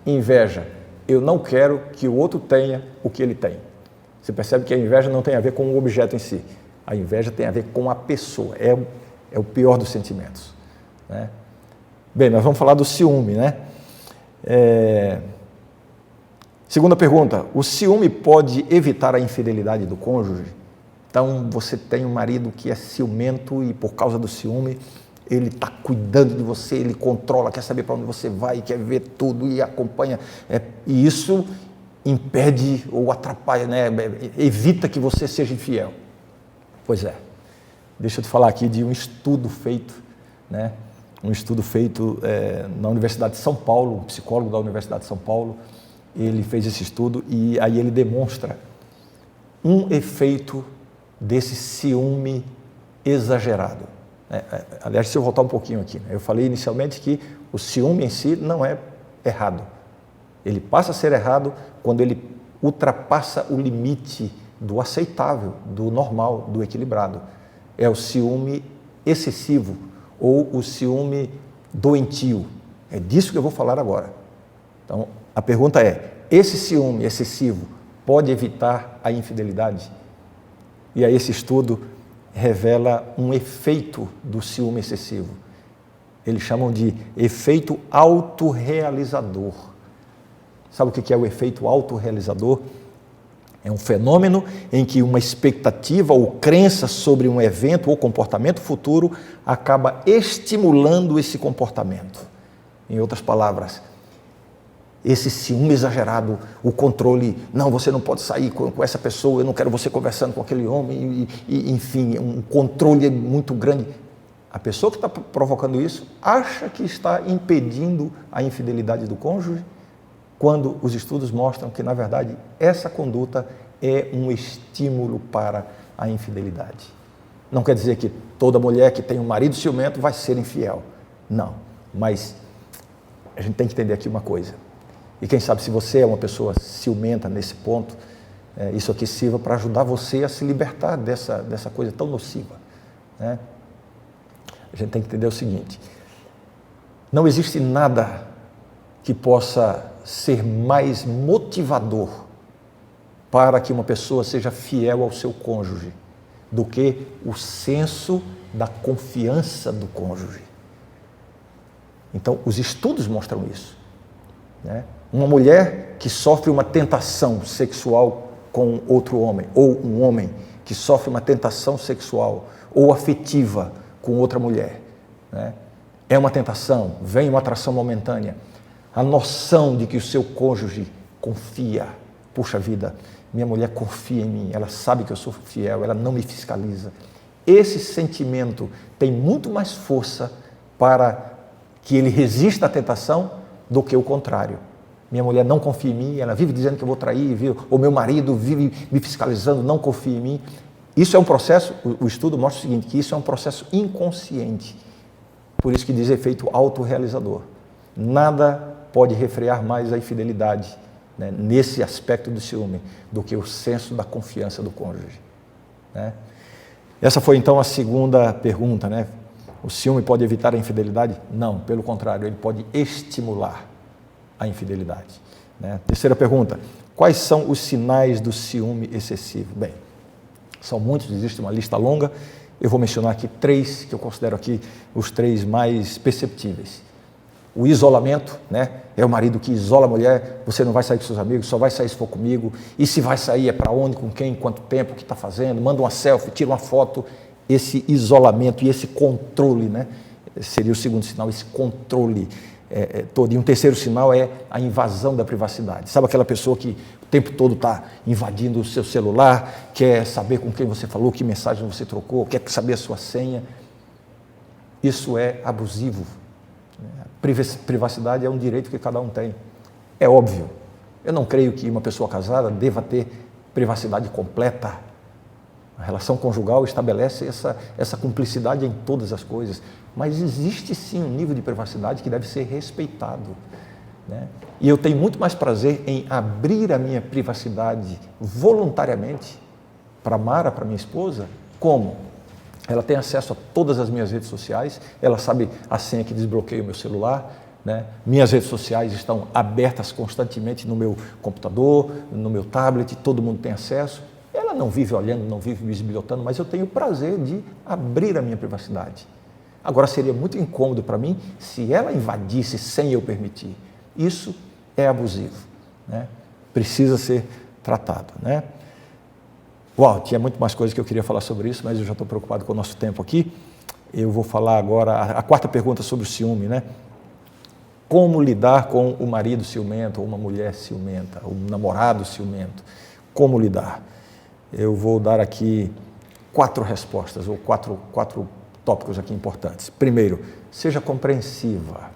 Inveja, eu não quero que o outro tenha o que ele tem. Você percebe que a inveja não tem a ver com o objeto em si. A inveja tem a ver com a pessoa. É o pior dos sentimentos, né? Bem, nós vamos falar do ciúme, né? Segunda pergunta, o ciúme pode evitar a infidelidade do cônjuge? Então, você tem um marido que é ciumento e por causa do ciúme, ele está cuidando de você, ele controla, quer saber para onde você vai, quer ver tudo e acompanha. E isso impede ou atrapalha, né? Evita que você seja infiel. Pois é. Deixa eu te falar aqui de um estudo feito, né? Um estudo feito na Universidade de São Paulo, um psicólogo da Universidade de São Paulo, ele fez esse estudo e aí ele demonstra um efeito desse ciúme exagerado. Aliás, se eu voltar um pouquinho aqui, né? Eu falei inicialmente que o ciúme em si não é errado. Ele passa a ser errado quando ele ultrapassa o limite do aceitável, do normal, do equilibrado. É o ciúme excessivo ou o ciúme doentio. É disso que eu vou falar agora. Então, a pergunta é, esse ciúme excessivo pode evitar a infidelidade? E aí esse estudo revela um efeito do ciúme excessivo. Eles chamam de efeito autorrealizador. Sabe o que é o efeito autorrealizador? É um fenômeno em que uma expectativa ou crença sobre um evento ou comportamento futuro acaba estimulando esse comportamento. Em outras palavras, esse ciúme exagerado, o controle, não, você não pode sair com essa pessoa, eu não quero você conversando com aquele homem, enfim, um controle muito grande. A pessoa que está provocando isso acha que está impedindo a infidelidade do cônjuge, quando os estudos mostram que, na verdade, essa conduta é um estímulo para a infidelidade. Não quer dizer que toda mulher que tem um marido ciumento vai ser infiel. Não, mas a gente tem que entender aqui uma coisa. E quem sabe se você é uma pessoa ciumenta nesse ponto, isso aqui sirva para ajudar você a se libertar dessa coisa tão nociva, né? A gente tem que entender o seguinte, não existe nada que possa ser mais motivador para que uma pessoa seja fiel ao seu cônjuge do que o senso da confiança do cônjuge. Então, os estudos mostram isso, né? Uma mulher que sofre uma tentação sexual com outro homem, ou um homem que sofre uma tentação sexual ou afetiva com outra mulher, né? É uma tentação, vem uma atração momentânea. A noção de que o seu cônjuge confia, puxa vida, minha mulher confia em mim, ela sabe que eu sou fiel, ela não me fiscaliza. Esse sentimento tem muito mais força para que ele resista à tentação do que o contrário. Minha mulher não confia em mim, ela vive dizendo que eu vou trair, ou meu marido vive me fiscalizando, não confia em mim. Isso é um processo, o estudo mostra o seguinte, que isso é um processo inconsciente. Por isso que diz efeito autorrealizador. Nada pode refrear mais a infidelidade, né, nesse aspecto do ciúme, do que o senso da confiança do cônjuge, né? Essa foi então a segunda pergunta, né? O ciúme pode evitar a infidelidade? Não, pelo contrário, ele pode estimular a infidelidade, né? Terceira pergunta, quais são os sinais do ciúme excessivo? Bem, são muitos, existe uma lista longa, eu vou mencionar aqui três, que eu considero aqui os três mais perceptíveis. o isolamento, né? É o marido que isola a mulher, você não vai sair com seus amigos, só vai sair se for comigo, e se vai sair é para onde, com quem, quanto tempo, o que está fazendo, manda uma selfie, tira uma foto. Esse isolamento e esse controle, né? Seria o segundo sinal, esse controle todo. E um terceiro sinal é a invasão da privacidade. Sabe aquela pessoa que o tempo todo está invadindo o seu celular, quer saber com quem você falou, que mensagem você trocou, quer saber a sua senha? Isso é abusivo. Privacidade é um direito que cada um tem. É óbvio. Eu não creio que uma pessoa casada deva ter privacidade completa. A relação conjugal estabelece essa cumplicidade em todas as coisas, mas existe sim um nível de privacidade que deve ser respeitado, né? E eu tenho muito mais prazer em abrir a minha privacidade voluntariamente para Mara, para minha esposa. Como? Ela tem acesso a todas as minhas redes sociais, ela sabe a senha que desbloqueia o meu celular, né? Minhas redes sociais estão abertas constantemente no meu computador, no meu tablet, todo mundo tem acesso. Ela não vive olhando, não vive bisbilhotando, mas eu tenho o prazer de abrir a minha privacidade. Agora, seria muito incômodo para mim se ela invadisse sem eu permitir. Isso é abusivo, né? Precisa ser tratado, né? Uau, tinha muito mais coisas que eu queria falar sobre isso, mas eu já estou preocupado com o nosso tempo aqui. Eu vou falar agora a quarta pergunta sobre o ciúme, né? Como lidar com o marido ciumento, ou uma mulher ciumenta, ou um namorado ciumento? Como lidar? Eu vou dar aqui 4 respostas, ou quatro tópicos aqui importantes. Primeiro, seja compreensiva,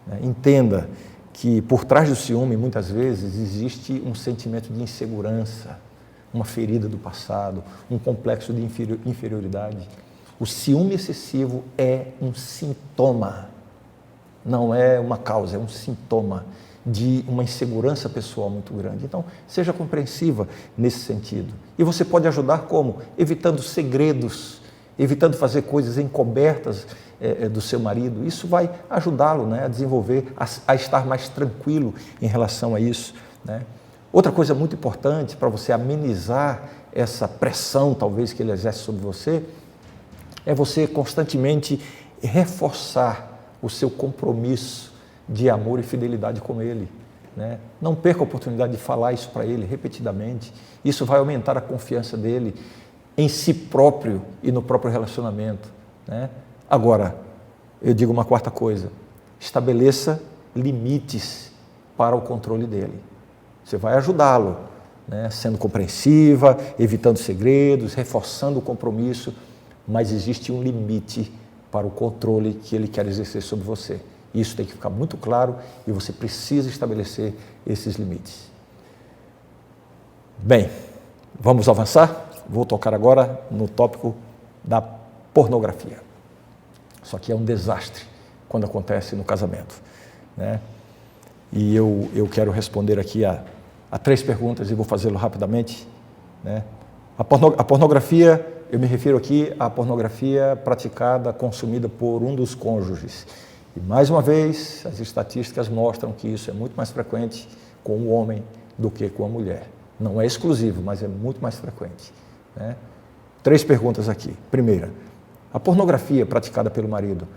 né? Entenda que por trás do ciúme, muitas vezes, existe um sentimento de insegurança, uma ferida do passado, um complexo de inferioridade. O ciúme excessivo é um sintoma, não é uma causa, é um sintoma de uma insegurança pessoal muito grande. Então, seja compreensiva nesse sentido. E você pode ajudar como? Evitando segredos, evitando fazer coisas encobertas do seu marido. Isso vai ajudá-lo, né, a desenvolver, a estar mais tranquilo em relação a isso, né? Outra coisa muito importante para você amenizar essa pressão, talvez, que ele exerce sobre você, é você constantemente reforçar o seu compromisso de amor e fidelidade com ele, né? Não perca a oportunidade de falar isso para ele repetidamente. Isso vai aumentar a confiança dele em si próprio e no próprio relacionamento, né? Agora, eu digo uma quarta coisa: estabeleça limites para o controle dele. Você vai ajudá-lo, né, sendo compreensiva, evitando segredos, reforçando o compromisso, mas existe um limite para o controle que ele quer exercer sobre você. Isso tem que ficar muito claro e você precisa estabelecer esses limites. Bem, vamos avançar? Vou tocar agora no tópico da pornografia. Isso aqui é um desastre quando acontece no casamento, né? E eu quero responder aqui a 3 perguntas e vou fazê-lo rapidamente, né? A pornografia, eu me refiro aqui à pornografia praticada, consumida por um dos cônjuges. E, mais uma vez, as estatísticas mostram que isso é muito mais frequente com o homem do que com a mulher. Não é exclusivo, mas é muito mais frequente, né? 3 perguntas aqui. Primeira, a pornografia praticada pelo marido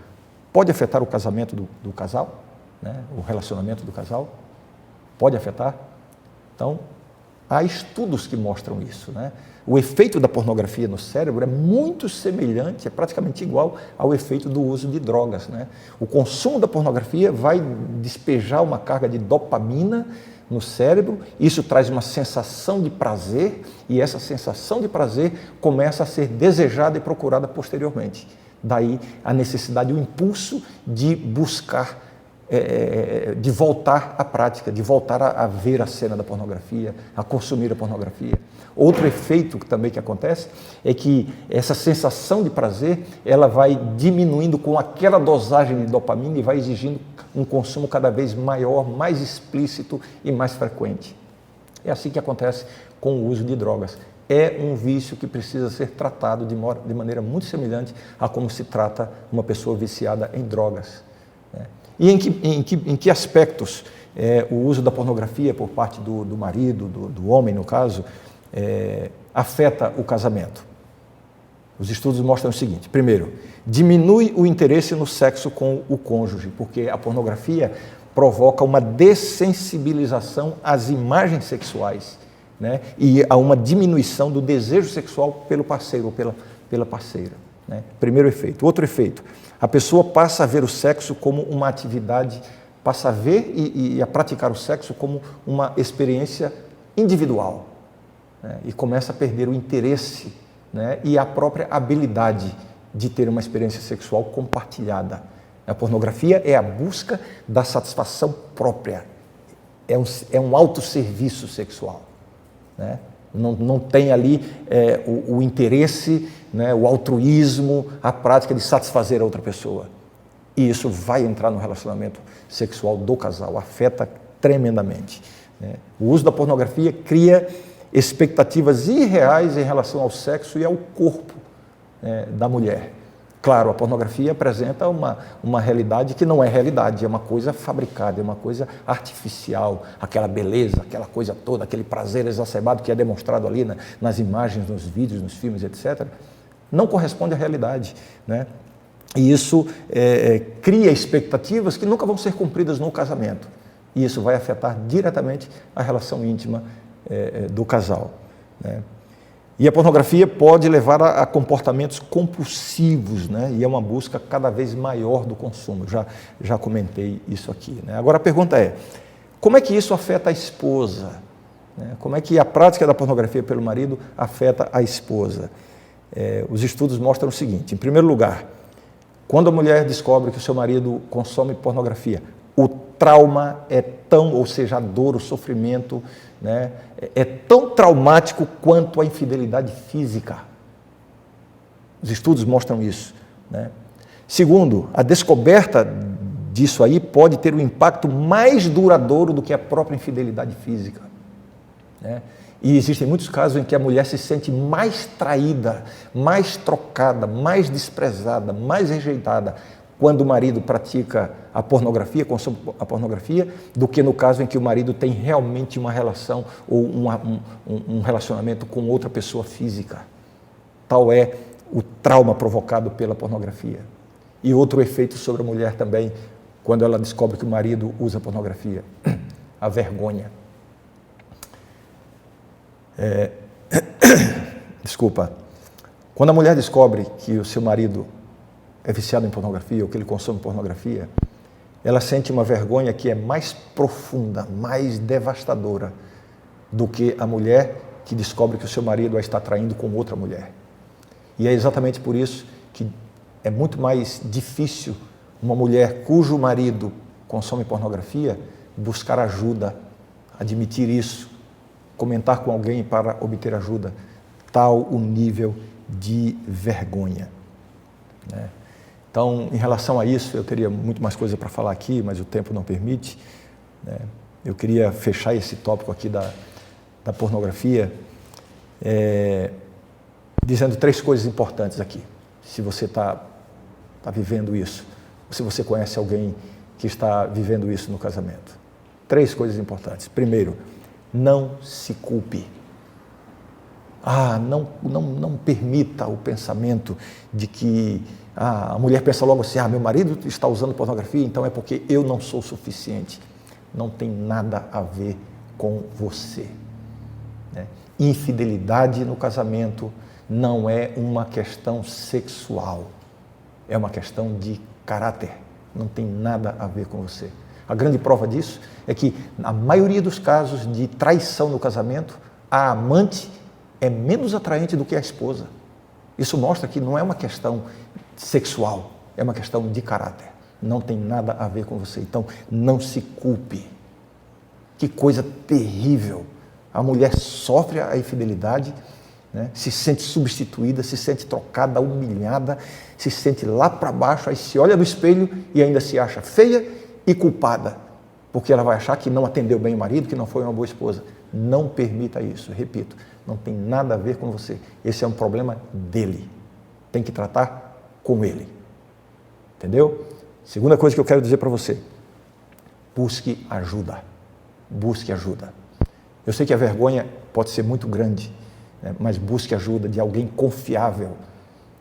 pode afetar o casamento do casal, né? O relacionamento do casal? Pode afetar? Então, há estudos que mostram isso, né? O efeito da pornografia no cérebro é muito semelhante, é praticamente igual ao efeito do uso de drogas, né? O consumo da pornografia vai despejar uma carga de dopamina no cérebro, isso traz uma sensação de prazer e essa sensação de prazer começa a ser desejada e procurada posteriormente. Daí a necessidade, o impulso de buscar, de voltar à prática, de voltar a ver a cena da pornografia, a consumir a pornografia. Outro efeito também que acontece é que essa sensação de prazer, ela vai diminuindo com aquela dosagem de dopamina e vai exigindo um consumo cada vez maior, mais explícito e mais frequente. É assim que acontece com o uso de drogas. É um vício que precisa ser tratado de maneira muito semelhante a como se trata uma pessoa viciada em drogas, né? E em que aspectos o uso da pornografia por parte do marido, do homem no caso, afeta o casamento? Os estudos mostram o seguinte: primeiro, diminui o interesse no sexo com o cônjuge, porque a pornografia provoca uma dessensibilização às imagens sexuais, né? E a uma diminuição do desejo sexual pelo parceiro ou pela parceira, né? Primeiro efeito. Outro efeito, a pessoa passa a ver o sexo como uma atividade, passa a ver e a praticar o sexo como uma experiência individual, né? E começa a perder o interesse, né? E a própria habilidade de ter uma experiência sexual compartilhada. A pornografia é a busca da satisfação própria, é um autosserviço sexual, né? Não tem ali o interesse, né, o altruísmo, a prática de satisfazer a outra pessoa. E isso vai entrar no relacionamento sexual do casal, afeta tremendamente, né? O uso da pornografia cria expectativas irreais em relação ao sexo e ao corpo, da mulher. Claro, a pornografia apresenta uma realidade que não é realidade, é uma coisa fabricada, é uma coisa artificial, aquela beleza, aquela coisa toda, aquele prazer exacerbado que é demonstrado ali nas imagens, nos vídeos, nos filmes, etc., não corresponde à realidade, né? E isso cria expectativas que nunca vão ser cumpridas no casamento. E isso vai afetar diretamente a relação íntima do casal, né? E a pornografia pode levar a comportamentos compulsivos, né? E é uma busca cada vez maior do consumo. Já comentei isso aqui, né? Agora a pergunta é, como é que isso afeta a esposa, né? Como é que a prática da pornografia pelo marido afeta a esposa? Os estudos mostram o seguinte: em primeiro lugar, quando a mulher descobre que o seu marido consome pornografia, o trauma ou seja, a dor, o sofrimento, né, é tão traumático quanto a infidelidade física. Os estudos mostram isso, né? Segundo, a descoberta disso aí pode ter um impacto mais duradouro do que a própria infidelidade física, né? E existem muitos casos em que a mulher se sente mais traída, mais trocada, mais desprezada, mais rejeitada quando o marido pratica a pornografia, consome a pornografia, do que no caso em que o marido tem realmente uma relação ou um relacionamento com outra pessoa física. Tal é o trauma provocado pela pornografia. E outro efeito sobre a mulher também, quando ela descobre que o marido usa pornografia, a vergonha. Desculpa. Quando a mulher descobre que o seu marido é viciado em pornografia ou que ele consome pornografia, ela sente uma vergonha que é mais profunda, mais devastadora do que a mulher que descobre que o seu marido a está traindo com outra mulher. E é exatamente por isso que é muito mais difícil uma mulher cujo marido consome pornografia buscar ajuda, admitir isso, comentar com alguém para obter ajuda, tal o nível de vergonha, né? Então, em relação a isso, eu teria muito mais coisa para falar aqui, mas o tempo não permite, né? Eu queria fechar esse tópico aqui da pornografia, dizendo 3 coisas importantes aqui. Se você está vivendo isso, ou se você conhece alguém que está vivendo isso no casamento. 3 coisas importantes. Primeiro, não se culpe. Não permita o pensamento de que a mulher pensa logo assim, meu marido está usando pornografia, então é porque eu não sou suficiente. Não tem nada a ver com você, né? Infidelidade no casamento não é uma questão sexual, é uma questão de caráter, não tem nada a ver com você. A grande prova disso é que, na maioria dos casos de traição no casamento, a amante é menos atraente do que a esposa. Isso mostra que não é uma questão sexual, é uma questão de caráter. Não tem nada a ver com você. Então, não se culpe. Que coisa terrível. A mulher sofre a infidelidade, né? Se sente substituída, se sente trocada, humilhada, se sente lá para baixo, aí se olha no espelho e ainda se acha feia e culpada, porque ela vai achar que não atendeu bem o marido, que não foi uma boa esposa. Não permita isso, repito, não tem nada a ver com você. Esse é um problema dele. Tem que tratar com ele. Entendeu? Segunda coisa que eu quero dizer para você: busque ajuda. Busque ajuda. Eu sei que a vergonha pode ser muito grande, né? Mas busque ajuda de alguém confiável,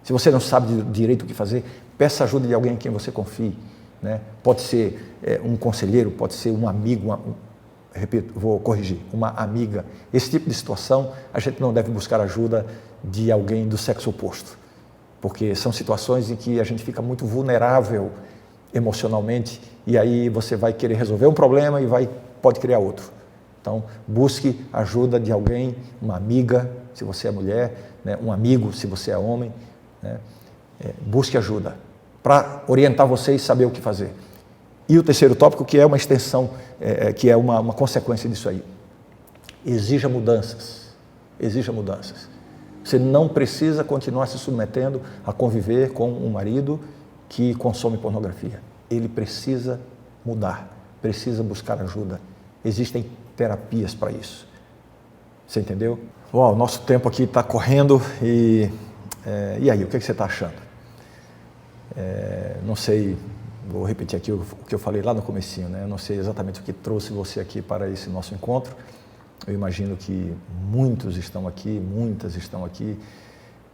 Se você não sabe direito o que fazer, peça ajuda de alguém em quem você confie, né? Pode ser um conselheiro, pode ser um amigo, repito, vou corrigir, uma amiga. Esse tipo de situação, a gente não deve buscar ajuda de alguém do sexo oposto, porque são situações em que a gente fica muito vulnerável emocionalmente e aí você vai querer resolver um problema e pode criar outro. Então, busque ajuda de alguém, uma amiga, se você é mulher, né? Um amigo, se você é homem, né? Busque ajuda para orientar você e saber o que fazer. E o terceiro tópico, que é uma extensão, que é uma consequência disso aí. Exija mudanças. Exija mudanças. Você não precisa continuar se submetendo a conviver com um marido que consome pornografia. Ele precisa mudar, precisa buscar ajuda. Existem terapias para isso. Você entendeu? Uau, nosso tempo aqui está correndo e aí, o que você está achando? Não sei, vou repetir aqui o que eu falei lá no comecinho, né? Eu não sei exatamente o que trouxe você aqui para esse nosso encontro. Eu imagino que muitas estão aqui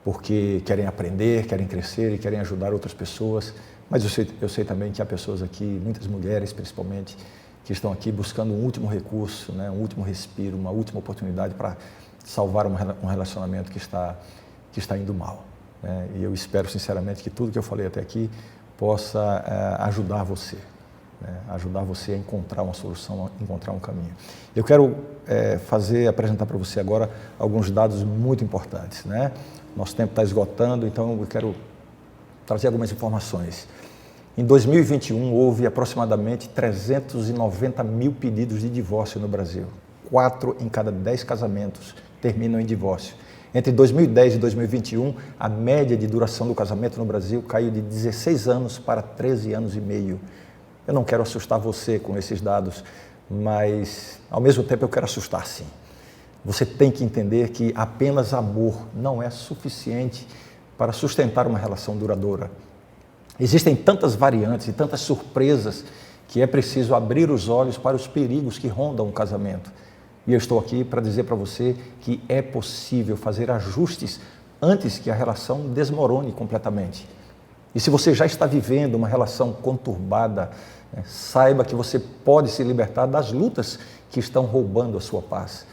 porque querem aprender, querem crescer e querem ajudar outras pessoas. Mas eu sei também que há pessoas aqui, muitas mulheres principalmente, que estão aqui buscando um último recurso, né? Um último respiro, uma última oportunidade para salvar um relacionamento que está indo mal, né? E eu espero sinceramente que tudo que eu falei até aqui possa ajudar você, né? Ajudar você a encontrar uma solução, a encontrar um caminho. Eu quero apresentar para você agora alguns dados muito importantes, né? Nosso tempo está esgotando, então eu quero trazer algumas informações. Em 2021, houve aproximadamente 390 mil pedidos de divórcio no Brasil. 4 em cada 10 casamentos terminam em divórcio. Entre 2010 e 2021, a média de duração do casamento no Brasil caiu de 16 anos para 13 anos e meio. Eu não quero assustar você com esses dados, mas ao mesmo tempo eu quero assustar sim. Você tem que entender que apenas amor não é suficiente para sustentar uma relação duradoura. Existem tantas variantes e tantas surpresas que é preciso abrir os olhos para os perigos que rondam o casamento. E eu estou aqui para dizer para você que é possível fazer ajustes antes que a relação desmorone completamente. E se você já está vivendo uma relação conturbada, saiba que você pode se libertar das lutas que estão roubando a sua paz.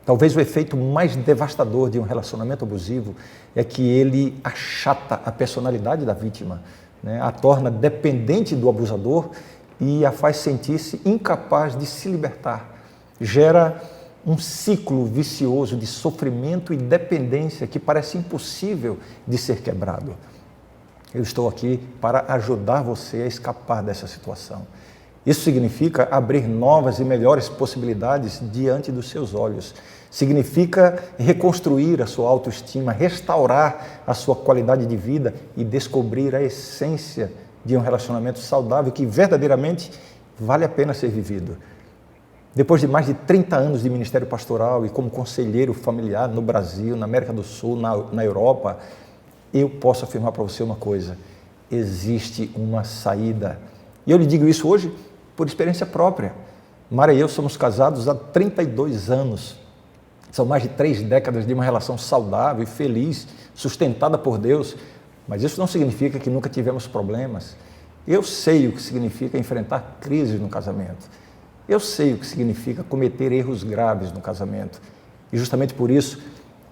Talvez o efeito mais devastador de um relacionamento abusivo é que ele achata a personalidade da vítima, né? A torna dependente do abusador e a faz sentir-se incapaz de se libertar. Gera um ciclo vicioso de sofrimento e dependência que parece impossível de ser quebrado. Eu estou aqui para ajudar você a escapar dessa situação. Isso significa abrir novas e melhores possibilidades diante dos seus olhos. Significa reconstruir a sua autoestima, restaurar a sua qualidade de vida e descobrir a essência de um relacionamento saudável que verdadeiramente vale a pena ser vivido. Depois de mais de 30 anos de ministério pastoral e como conselheiro familiar no Brasil, na América do Sul, na Europa, eu posso afirmar para você uma coisa: existe uma saída. E eu lhe digo isso hoje por experiência própria. Mara e eu somos casados há 32 anos. São mais de 3 décadas de uma relação saudável e feliz, sustentada por Deus. Mas isso não significa que nunca tivemos problemas. Eu sei o que significa enfrentar crises no casamento. Eu sei o que significa cometer erros graves no casamento. E justamente por isso,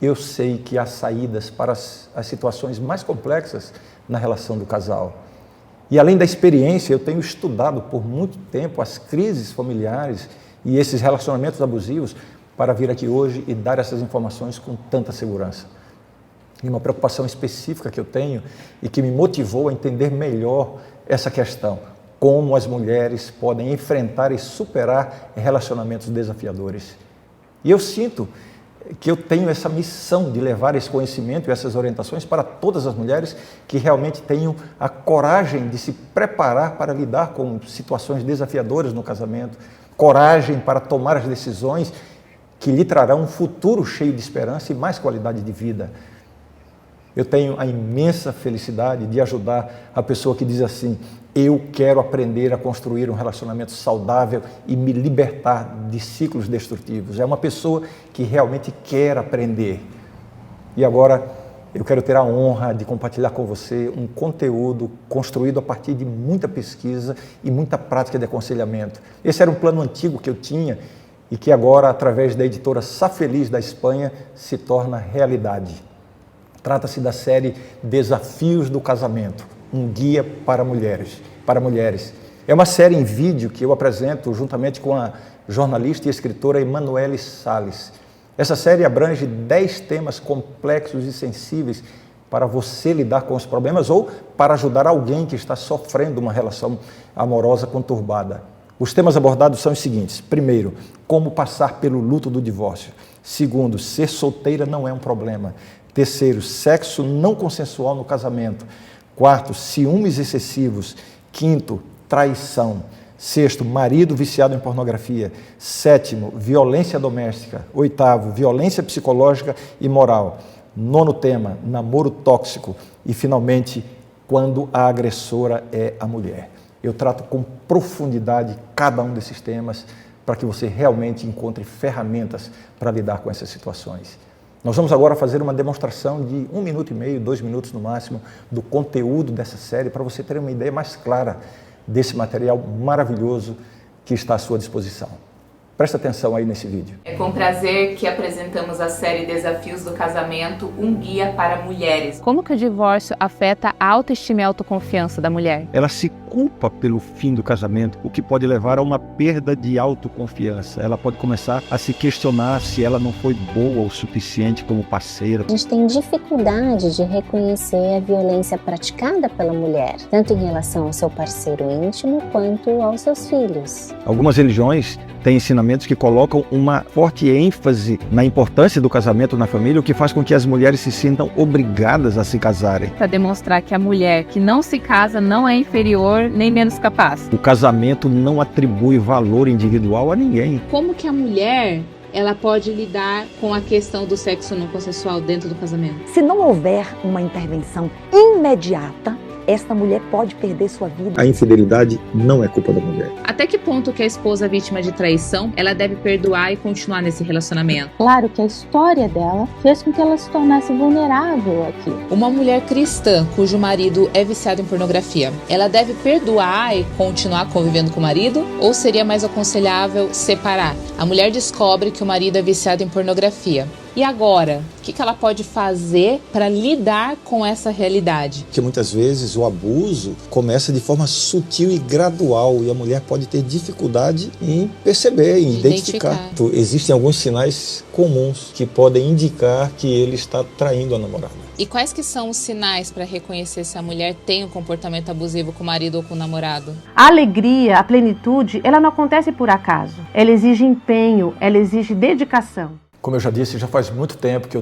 eu sei que há saídas para as situações mais complexas na relação do casal. E além da experiência, eu tenho estudado por muito tempo as crises familiares e esses relacionamentos abusivos para vir aqui hoje e dar essas informações com tanta segurança. E uma preocupação específica que eu tenho e que me motivou a entender melhor essa questão: como as mulheres podem enfrentar e superar relacionamentos desafiadores. E eu sinto que eu tenho essa missão de levar esse conhecimento e essas orientações para todas as mulheres que realmente tenham a coragem de se preparar para lidar com situações desafiadoras no casamento, coragem para tomar as decisões que lhe trarão um futuro cheio de esperança e mais qualidade de vida. Eu tenho a imensa felicidade de ajudar a pessoa que diz assim: eu quero aprender a construir um relacionamento saudável e me libertar de ciclos destrutivos. É uma pessoa que realmente quer aprender. E agora eu quero ter a honra de compartilhar com você um conteúdo construído a partir de muita pesquisa e muita prática de aconselhamento. Esse era um plano antigo que eu tinha e que agora, através da editora Safeliz da Espanha, se torna realidade. Trata-se da série Desafios do Casamento, um guia para mulheres. É uma série em vídeo que eu apresento juntamente com a jornalista e escritora Emanuele Salles. Essa série abrange 10 temas complexos e sensíveis para você lidar com os problemas ou para ajudar alguém que está sofrendo uma relação amorosa conturbada. Os temas abordados são os seguintes. Primeiro, como passar pelo luto do divórcio. Segundo, ser solteira não é um problema. Terceiro, sexo não consensual no casamento. Quarto, ciúmes excessivos. Quinto, traição. Sexto, marido viciado em pornografia. Sétimo, violência doméstica. Oitavo, violência psicológica e moral. Nono tema, namoro tóxico. E, finalmente, quando a agressora é a mulher. Eu trato com profundidade cada um desses temas para que você realmente encontre ferramentas para lidar com essas situações. Nós vamos agora fazer uma demonstração de 1 minuto e meio, 2 minutos no máximo, do conteúdo dessa série para você ter uma ideia mais clara desse material maravilhoso que está à sua disposição. Presta atenção aí nesse vídeo. É com prazer que apresentamos a série Desafios do Casamento, um guia para mulheres. Como que o divórcio afeta a autoestima e a autoconfiança da mulher? Ela se culpa pelo fim do casamento, o que pode levar a uma perda de autoconfiança. Ela pode começar a se questionar se ela não foi boa o suficiente como parceira. A gente tem dificuldade de reconhecer a violência praticada pela mulher, tanto em relação ao seu parceiro íntimo quanto aos seus filhos. Algumas religiões têm ensinamentos que colocam uma forte ênfase na importância do casamento na família, o que faz com que as mulheres se sintam obrigadas a se casarem. Para demonstrar que a mulher que não se casa não é inferior nem menos capaz. O casamento não atribui valor individual a ninguém. Como que a mulher ela pode lidar com a questão do sexo não consensual dentro do casamento? Se não houver uma intervenção imediata, esta mulher pode perder sua vida. A infidelidade não é culpa da mulher. Até que ponto que a esposa vítima de traição, ela deve perdoar e continuar nesse relacionamento? Claro que a história dela fez com que ela se tornasse vulnerável aqui. Uma mulher cristã cujo marido é viciado em pornografia, ela deve perdoar e continuar convivendo com o marido? Ou seria mais aconselhável separar? A mulher descobre que o marido é viciado em pornografia. E agora, o que ela pode fazer para lidar com essa realidade? Porque muitas vezes o abuso começa de forma sutil e gradual e a mulher pode ter dificuldade em perceber, em identificar. Então, existem alguns sinais comuns que podem indicar que ele está traindo a namorada. E quais que são os sinais para reconhecer se a mulher tem um comportamento abusivo com o marido ou com o namorado? A alegria, a plenitude, ela não acontece por acaso. Ela exige empenho, ela exige dedicação. Como eu já disse, já faz muito tempo que eu